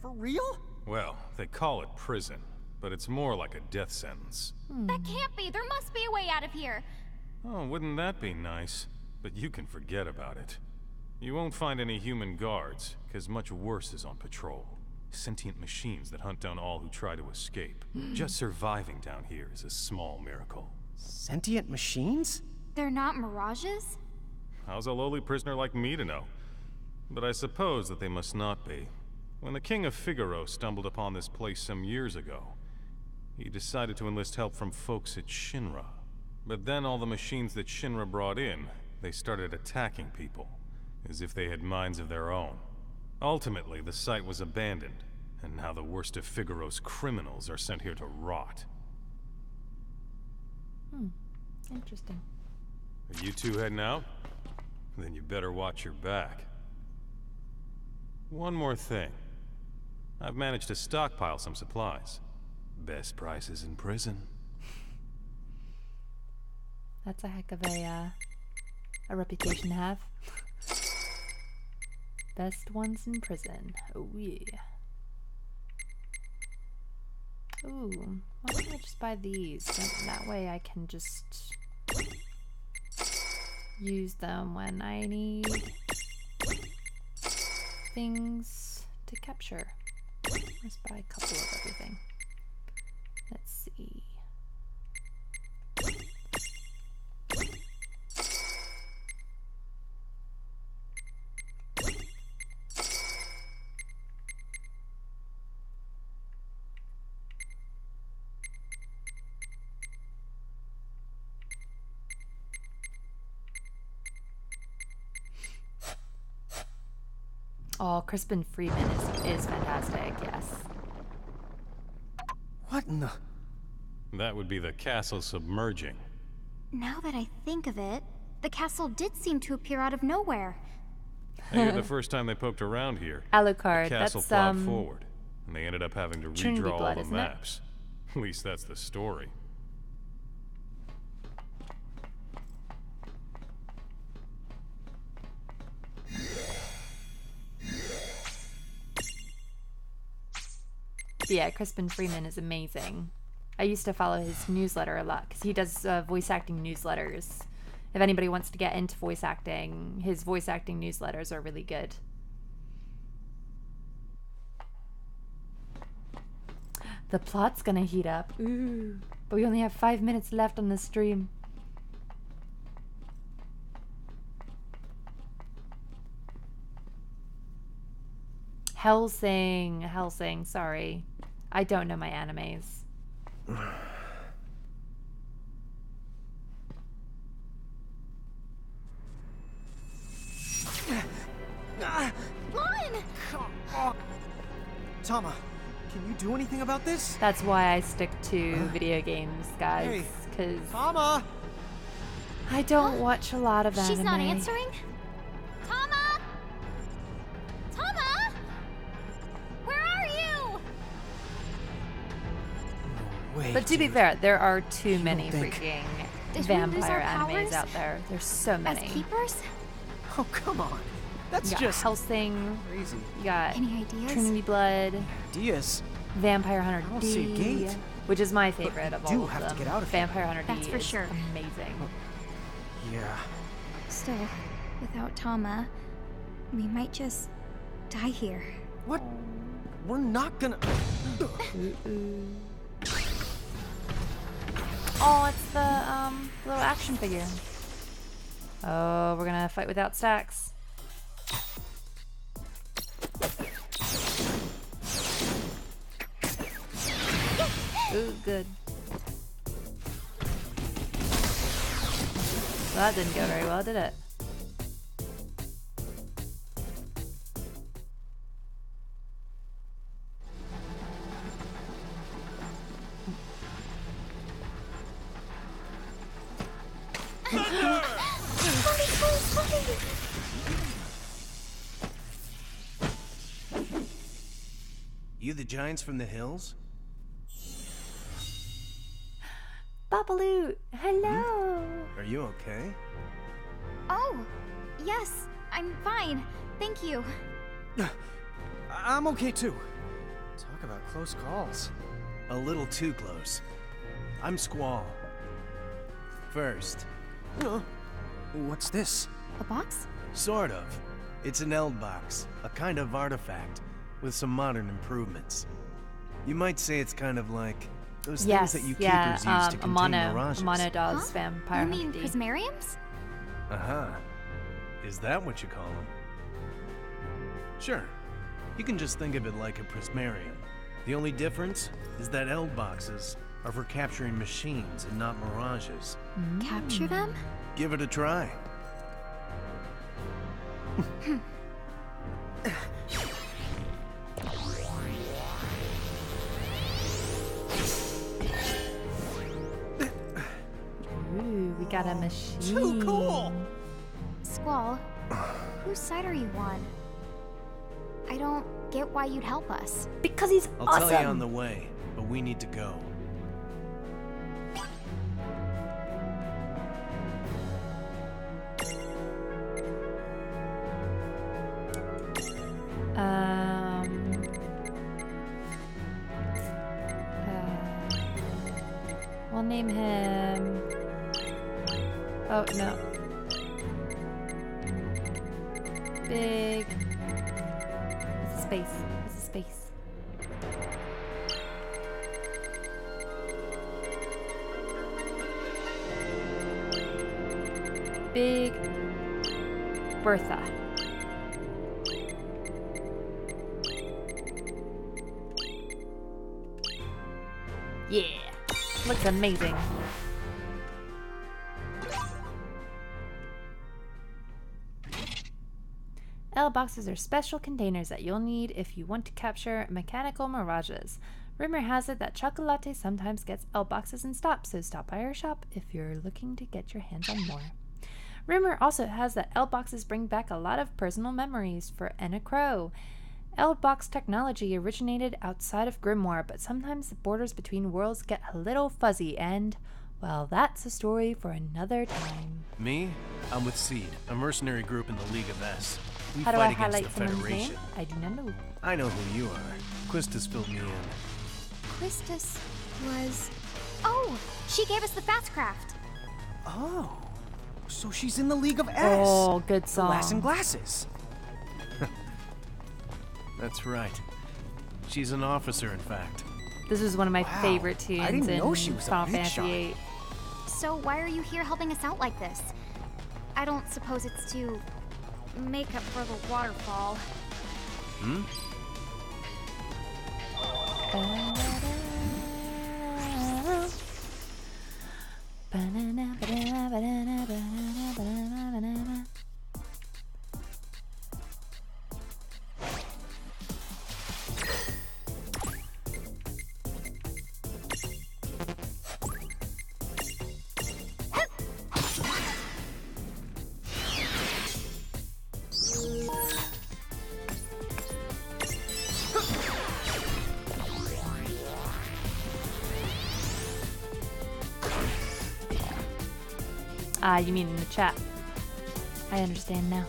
Speaker 4: For real?
Speaker 8: Well, they call it prison, but it's more like a death sentence.
Speaker 3: That can't be. There must be a way out of here.
Speaker 8: Oh, wouldn't that be nice? But you can forget about it. You won't find any human guards, because much worse is on patrol. Sentient machines that hunt down all who try to escape. Just surviving down here is a small miracle.
Speaker 6: Sentient machines?
Speaker 3: They're not mirages?
Speaker 8: How's a lowly prisoner like me to know? But I suppose that they must not be. When the King of Figaro stumbled upon this place some years ago, he decided to enlist help from folks at Shinra. But then all the machines that Shinra brought in, they started attacking people, as if they had minds of their own. Ultimately, the site was abandoned, and now the worst of Figaro's criminals are sent here to rot.
Speaker 1: Interesting.
Speaker 8: Are you two heading out? Then you better watch your back. One more thing. I've managed to stockpile some supplies. Best prices in prison.
Speaker 1: That's a heck of a reputation to have. Best ones in prison. Oh yeah. Ooh, why don't I just buy these? That way I can just use them when I need things to capture. Let's buy a couple of everything. Let's see. Oh, Crispin Freeman is fantastic, yes.
Speaker 6: What in the...
Speaker 8: That would be the castle submerging.
Speaker 3: Now that I think of it, the castle did seem to appear out of nowhere.
Speaker 8: I hear the first time they poked around here,
Speaker 1: Alucard,
Speaker 8: the castle
Speaker 1: that's
Speaker 8: plowed forward, and they ended up having to
Speaker 1: Trinity
Speaker 8: redraw
Speaker 1: Blood,
Speaker 8: all the
Speaker 1: isn't it?
Speaker 8: maps. At least that's the story.
Speaker 1: Yeah, Crispin Freeman is amazing. I used to follow his newsletter a lot because he does voice acting newsletters. If anybody wants to get into voice acting, his voice acting newsletters are really good. The plot's gonna heat up. Ooh. But we only have 5 minutes left on the stream. Hellsing, sorry. I don't know my animes.
Speaker 6: Tama, can you do anything about this?
Speaker 1: That's why I stick to video games, guys.
Speaker 6: Hey,
Speaker 1: Because
Speaker 6: Tama!
Speaker 1: I don't watch a lot of anime.
Speaker 3: She's not answering? Tama? Tama? Where are you?
Speaker 6: Wait,
Speaker 1: But to be fair, there are too many
Speaker 6: think-
Speaker 1: freaking
Speaker 3: Did we lose
Speaker 1: vampire
Speaker 3: our
Speaker 1: animes
Speaker 3: powers?
Speaker 1: out there. There's so many.
Speaker 3: As keepers?
Speaker 6: Oh, come on. That's
Speaker 1: You got
Speaker 6: just
Speaker 1: Hellsing,
Speaker 6: crazy.
Speaker 1: you got
Speaker 3: Any ideas?
Speaker 1: Trinity Blood,
Speaker 6: Ideas?
Speaker 1: Vampire Hunter
Speaker 6: I don't
Speaker 1: D,
Speaker 6: see a gate.
Speaker 1: which is my favorite
Speaker 6: we
Speaker 1: of
Speaker 6: do
Speaker 1: all of
Speaker 6: have to
Speaker 1: them.
Speaker 6: get out of here.
Speaker 1: Vampire Hunter
Speaker 3: That's
Speaker 1: D
Speaker 3: for
Speaker 1: is
Speaker 3: sure.
Speaker 1: amazing.
Speaker 6: Yeah.
Speaker 3: Still, without Tama, we might just die here.
Speaker 6: What? We're not gonna...
Speaker 1: Oh, it's the little action figure. Oh, we're gonna fight without stacks. Ooh, good. Well, that didn't go very well, did it?
Speaker 9: You the giants from the hills?
Speaker 1: Babalu, hello.
Speaker 9: Are you okay?
Speaker 3: Oh, yes, I'm fine. Thank you.
Speaker 6: I'm okay too. Talk about close calls.
Speaker 9: A little too close. I'm Squall. First.
Speaker 6: What's this?
Speaker 3: A box?
Speaker 9: Sort of. It's an Eld box, a kind of artifact, with some modern improvements. You might say it's kind of like those
Speaker 1: Yes,
Speaker 9: things that you
Speaker 1: yeah,
Speaker 9: keepers use to contain mirages.
Speaker 1: Amano does vampire
Speaker 3: You mean
Speaker 1: hunting.
Speaker 3: prismariums?
Speaker 9: Uh-huh. Is that what you call them? Sure. You can just think of it like a prismarium. The only difference is that Eld boxes are for capturing machines and not mirages.
Speaker 3: Capture them?
Speaker 9: Give it a try.
Speaker 1: Ooh, we got a machine.
Speaker 6: Too cool!
Speaker 3: Squall, whose side are you on? I don't get why you'd help us.
Speaker 1: Because he's
Speaker 9: I'll
Speaker 1: awesome.
Speaker 9: tell you on the way, but we need to go.
Speaker 1: We'll name him. Oh no. Big. What's the space? What's the space? Big Bertha. Yeah. Looks amazing. Eld boxes are special containers that you'll need if you want to capture mechanical mirages. Rumor has it that Chocolate sometimes gets Eld boxes in stock, so stop by our shop if you're looking to get your hands on more. Rumor also has that Eld boxes bring back a lot of personal memories for Enna Crow. Eld box technology originated outside of Grimoire, but sometimes the borders between worlds get a little fuzzy, and, well, that's a story for another time.
Speaker 9: Me? I'm with Seed, a mercenary group in the League of S. We
Speaker 1: How do
Speaker 9: fight
Speaker 1: I
Speaker 9: against
Speaker 1: highlight
Speaker 9: the
Speaker 1: someone's
Speaker 9: Federation.
Speaker 1: name? I do not know.
Speaker 9: I know who you are. Quistis filled me in.
Speaker 3: Quistis was... Oh, she gave us the Fastcraft.
Speaker 6: Oh, so she's in the League of S.
Speaker 1: Oh, good
Speaker 6: The
Speaker 1: song.
Speaker 6: Lass and Glasses.
Speaker 9: That's right. She's an officer, in fact.
Speaker 1: This was one of my
Speaker 6: Wow,
Speaker 1: favorite tunes
Speaker 6: I didn't
Speaker 1: in
Speaker 6: know she was a
Speaker 1: Final
Speaker 6: big
Speaker 1: Fantasy
Speaker 6: shot.
Speaker 1: VIII.
Speaker 3: So why are you here helping us out like this? I don't suppose it's to make up for the waterfall.
Speaker 9: Hmm?
Speaker 1: Ah, you mean in the chat. I understand now.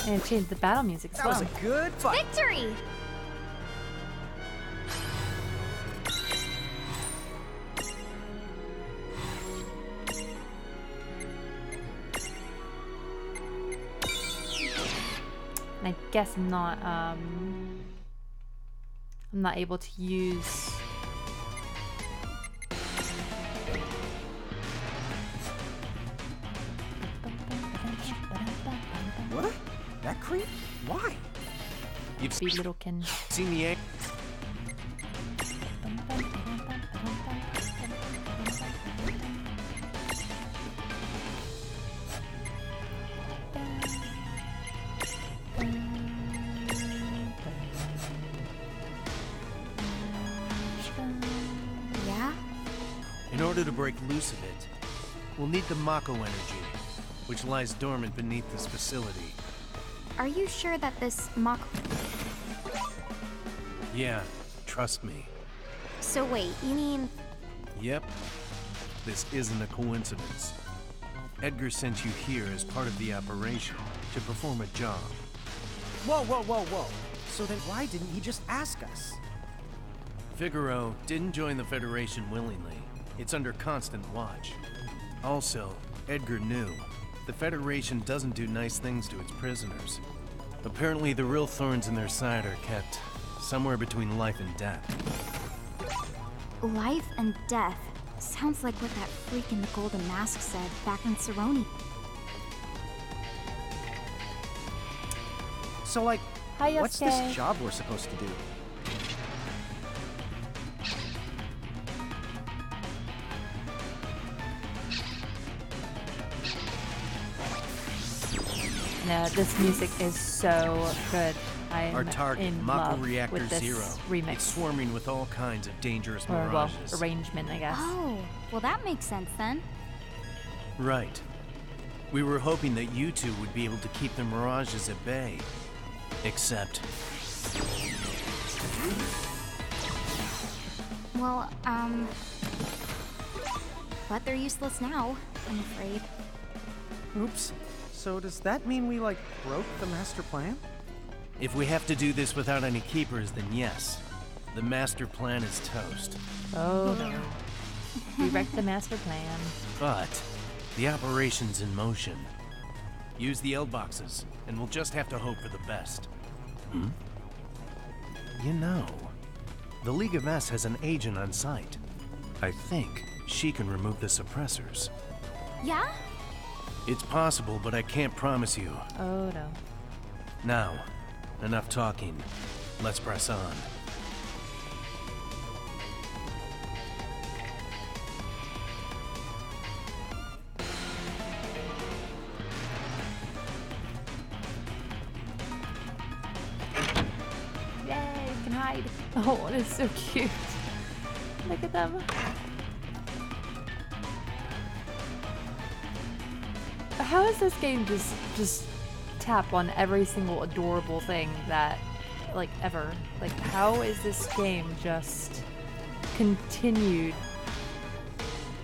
Speaker 1: And change the battle music as
Speaker 6: That
Speaker 1: well.
Speaker 6: was a good fight.
Speaker 3: Victory!
Speaker 1: And I guess I'm not able to use.
Speaker 6: What? That creep? Why?
Speaker 9: You've
Speaker 1: Be Littlekin.
Speaker 9: seen the
Speaker 3: Yeah?
Speaker 9: In order to break loose of it, we'll need the Mako energy, which lies dormant beneath this facility.
Speaker 3: Are you sure that this Mako...
Speaker 9: Yeah, trust me.
Speaker 3: So wait, you mean...
Speaker 9: Yep. This isn't a coincidence. Edgar sent you here as part of the operation to perform a job.
Speaker 6: Whoa, whoa, whoa, whoa. So then why didn't he just ask us?
Speaker 9: Figaro didn't join the Federation willingly. It's under constant watch. Also, Edgar knew. The Federation doesn't do nice things to its prisoners. Apparently, the real thorns in their side are kept somewhere between life and death.
Speaker 3: Life and death. Sounds like what that freak in the golden mask said back in Cerrone.
Speaker 6: So, like,
Speaker 1: Hi,
Speaker 6: what's
Speaker 1: Yosuke.
Speaker 6: this job we're supposed to do?
Speaker 1: No, this music is so good. I'm
Speaker 9: Our target,
Speaker 1: in
Speaker 9: Mako
Speaker 1: love
Speaker 9: Reactor
Speaker 1: with this
Speaker 9: Zero.
Speaker 1: remix.
Speaker 9: It's swarming with all kinds of dangerous
Speaker 1: Or, well,
Speaker 9: mirages.
Speaker 1: arrangement, I guess.
Speaker 3: Oh, well that makes sense then.
Speaker 9: Right. We were hoping that you two would be able to keep the mirages at bay. Except...
Speaker 3: Well, but they're useless now, I'm afraid.
Speaker 6: Oops. So does that mean we, like, broke the master plan?
Speaker 9: if we have to do this without any keepers, then yes. The master plan is toast.
Speaker 1: Oh no. We wrecked the master plan.
Speaker 9: But the operation's in motion. Use the L-boxes, and we'll just have to hope for the best. You know, the League of S has an agent on site. I think she can remove the suppressors.
Speaker 3: Yeah?
Speaker 9: It's possible, but I can't promise you.
Speaker 1: Oh no.
Speaker 9: Now, enough talking. Let's press on.
Speaker 1: Yay, we can hide. Oh, it is so cute. Look at them. How is this game just tap on every single adorable thing that, like, ever? Like, how is this game just continued?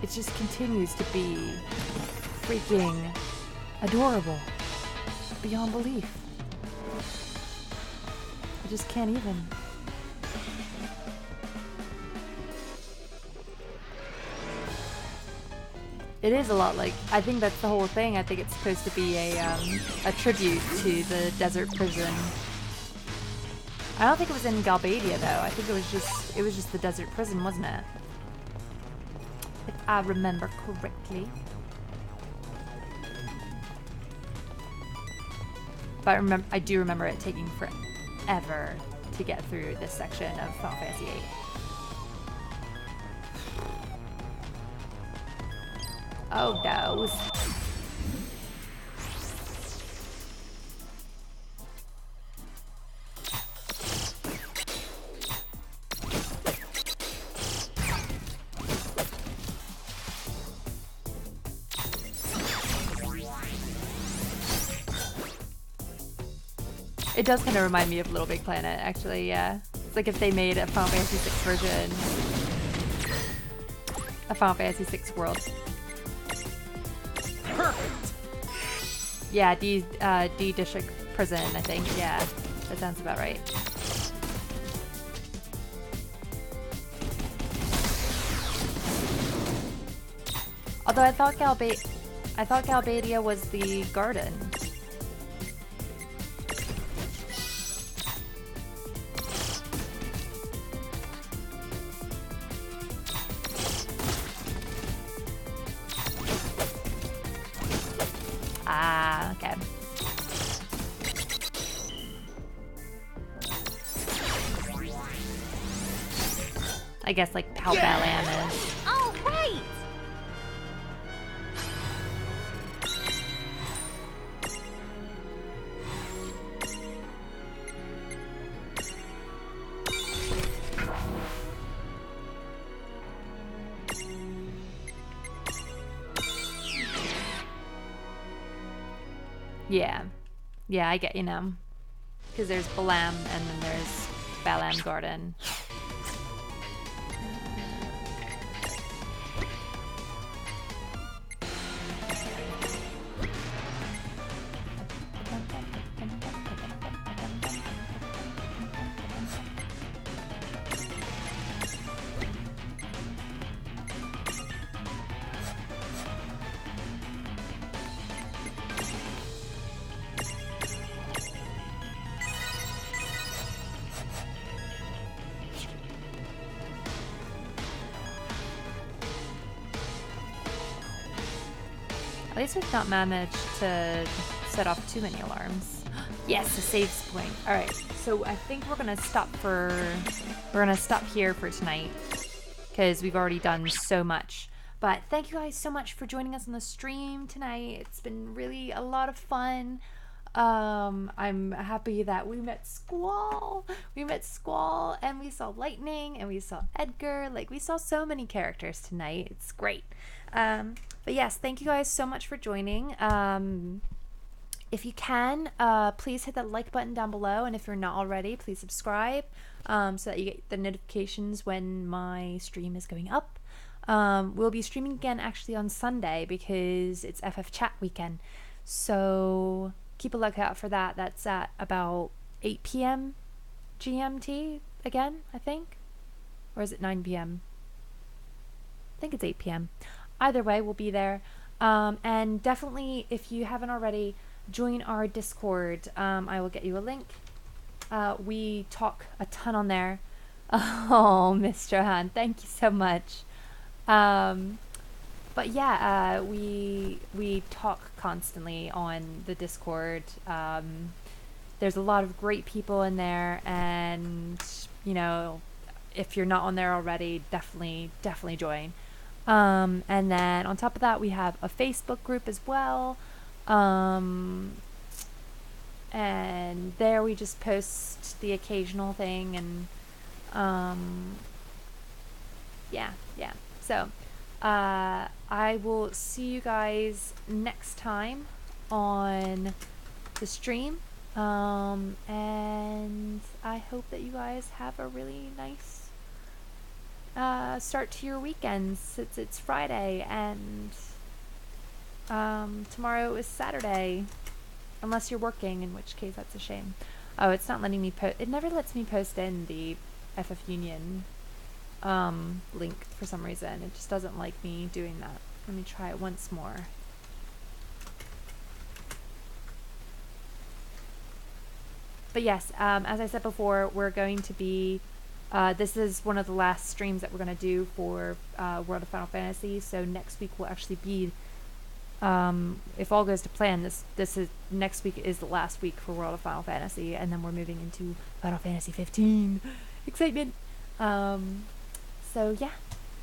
Speaker 1: It just continues to be freaking adorable beyond belief. I just can't even. It is a lot like, I think that's the whole thing. I think it's supposed to be a tribute to the desert prison. I don't think it was in Galbadia though. I think it was just the desert prison, wasn't it? If I remember correctly. But I do remember it taking forever to get through this section of Final Fantasy VIII. Oh no. It does kind of remind me of Little Big Planet, actually, yeah. It's like if they made a Final Fantasy VI version. A Final Fantasy VI world.
Speaker 6: Perfect.
Speaker 1: Yeah, D District Prison, I think. Yeah, that sounds about right. Although I thought Galbadia was the garden. Ah, okay. I guess like how Balan is.
Speaker 2: All right!
Speaker 1: Yeah. Yeah, I get you now. Because there's Balam and then there's Balam Garden. At least we've not managed to set off too many alarms. Yes, a save point. All right, so I think we're gonna stop here for tonight because we've already done so much. But thank you guys so much for joining us on the stream tonight. It's been really a lot of fun. I'm happy that we met Squall. We met Squall and we saw Lightning and we saw Edgar. Like, we saw so many characters tonight. It's great. But yes, thank you guys so much for joining. If you can, please hit that like button down below. And if you're not already, please subscribe so that you get the notifications when my stream is going up. We'll be streaming again actually on Sunday because it's FF Chat weekend. So keep a lookout for that. That's at about 8 p.m. GMT again, I think. Or is it 9 p.m.? I think it's 8 p.m. Either way, we'll be there. And definitely, if you haven't already, join our Discord. I will get you a link. We talk a ton on there. Oh, Mr. Han, thank you so much. But yeah, we talk constantly on the Discord. There's a lot of great people in there, and you know, if you're not on there already, definitely join. And then on top of that, we have a Facebook group as well. And there we just post the occasional thing, and yeah. So I will see you guys next time on the stream. And I hope that you guys have a really nice start to your weekends. It's Friday, and tomorrow is Saturday, unless you're working, in which case that's a shame. Oh, it's not letting me post. It never lets me post in the FF Union link for some reason. It just doesn't like me doing that. Let me try it once more. But yes, as I said before, we're going to be this is one of the last streams that we're going to do for World of Final Fantasy. So next week will actually be, if all goes to plan, this is next week is the last week for World of Final Fantasy, and then we're moving into Final Fantasy 15. Excitement! So yeah,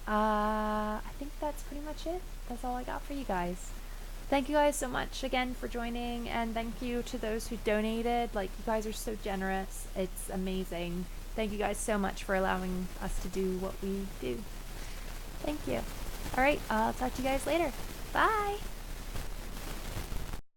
Speaker 1: I think that's pretty much it. That's all I got for you guys. Thank you guys so much again for joining, and thank you to those who donated. Like, you guys are so generous. It's amazing. Thank you guys so much for allowing us to do what we do. Thank you. Alright, I'll talk to you guys later. Bye!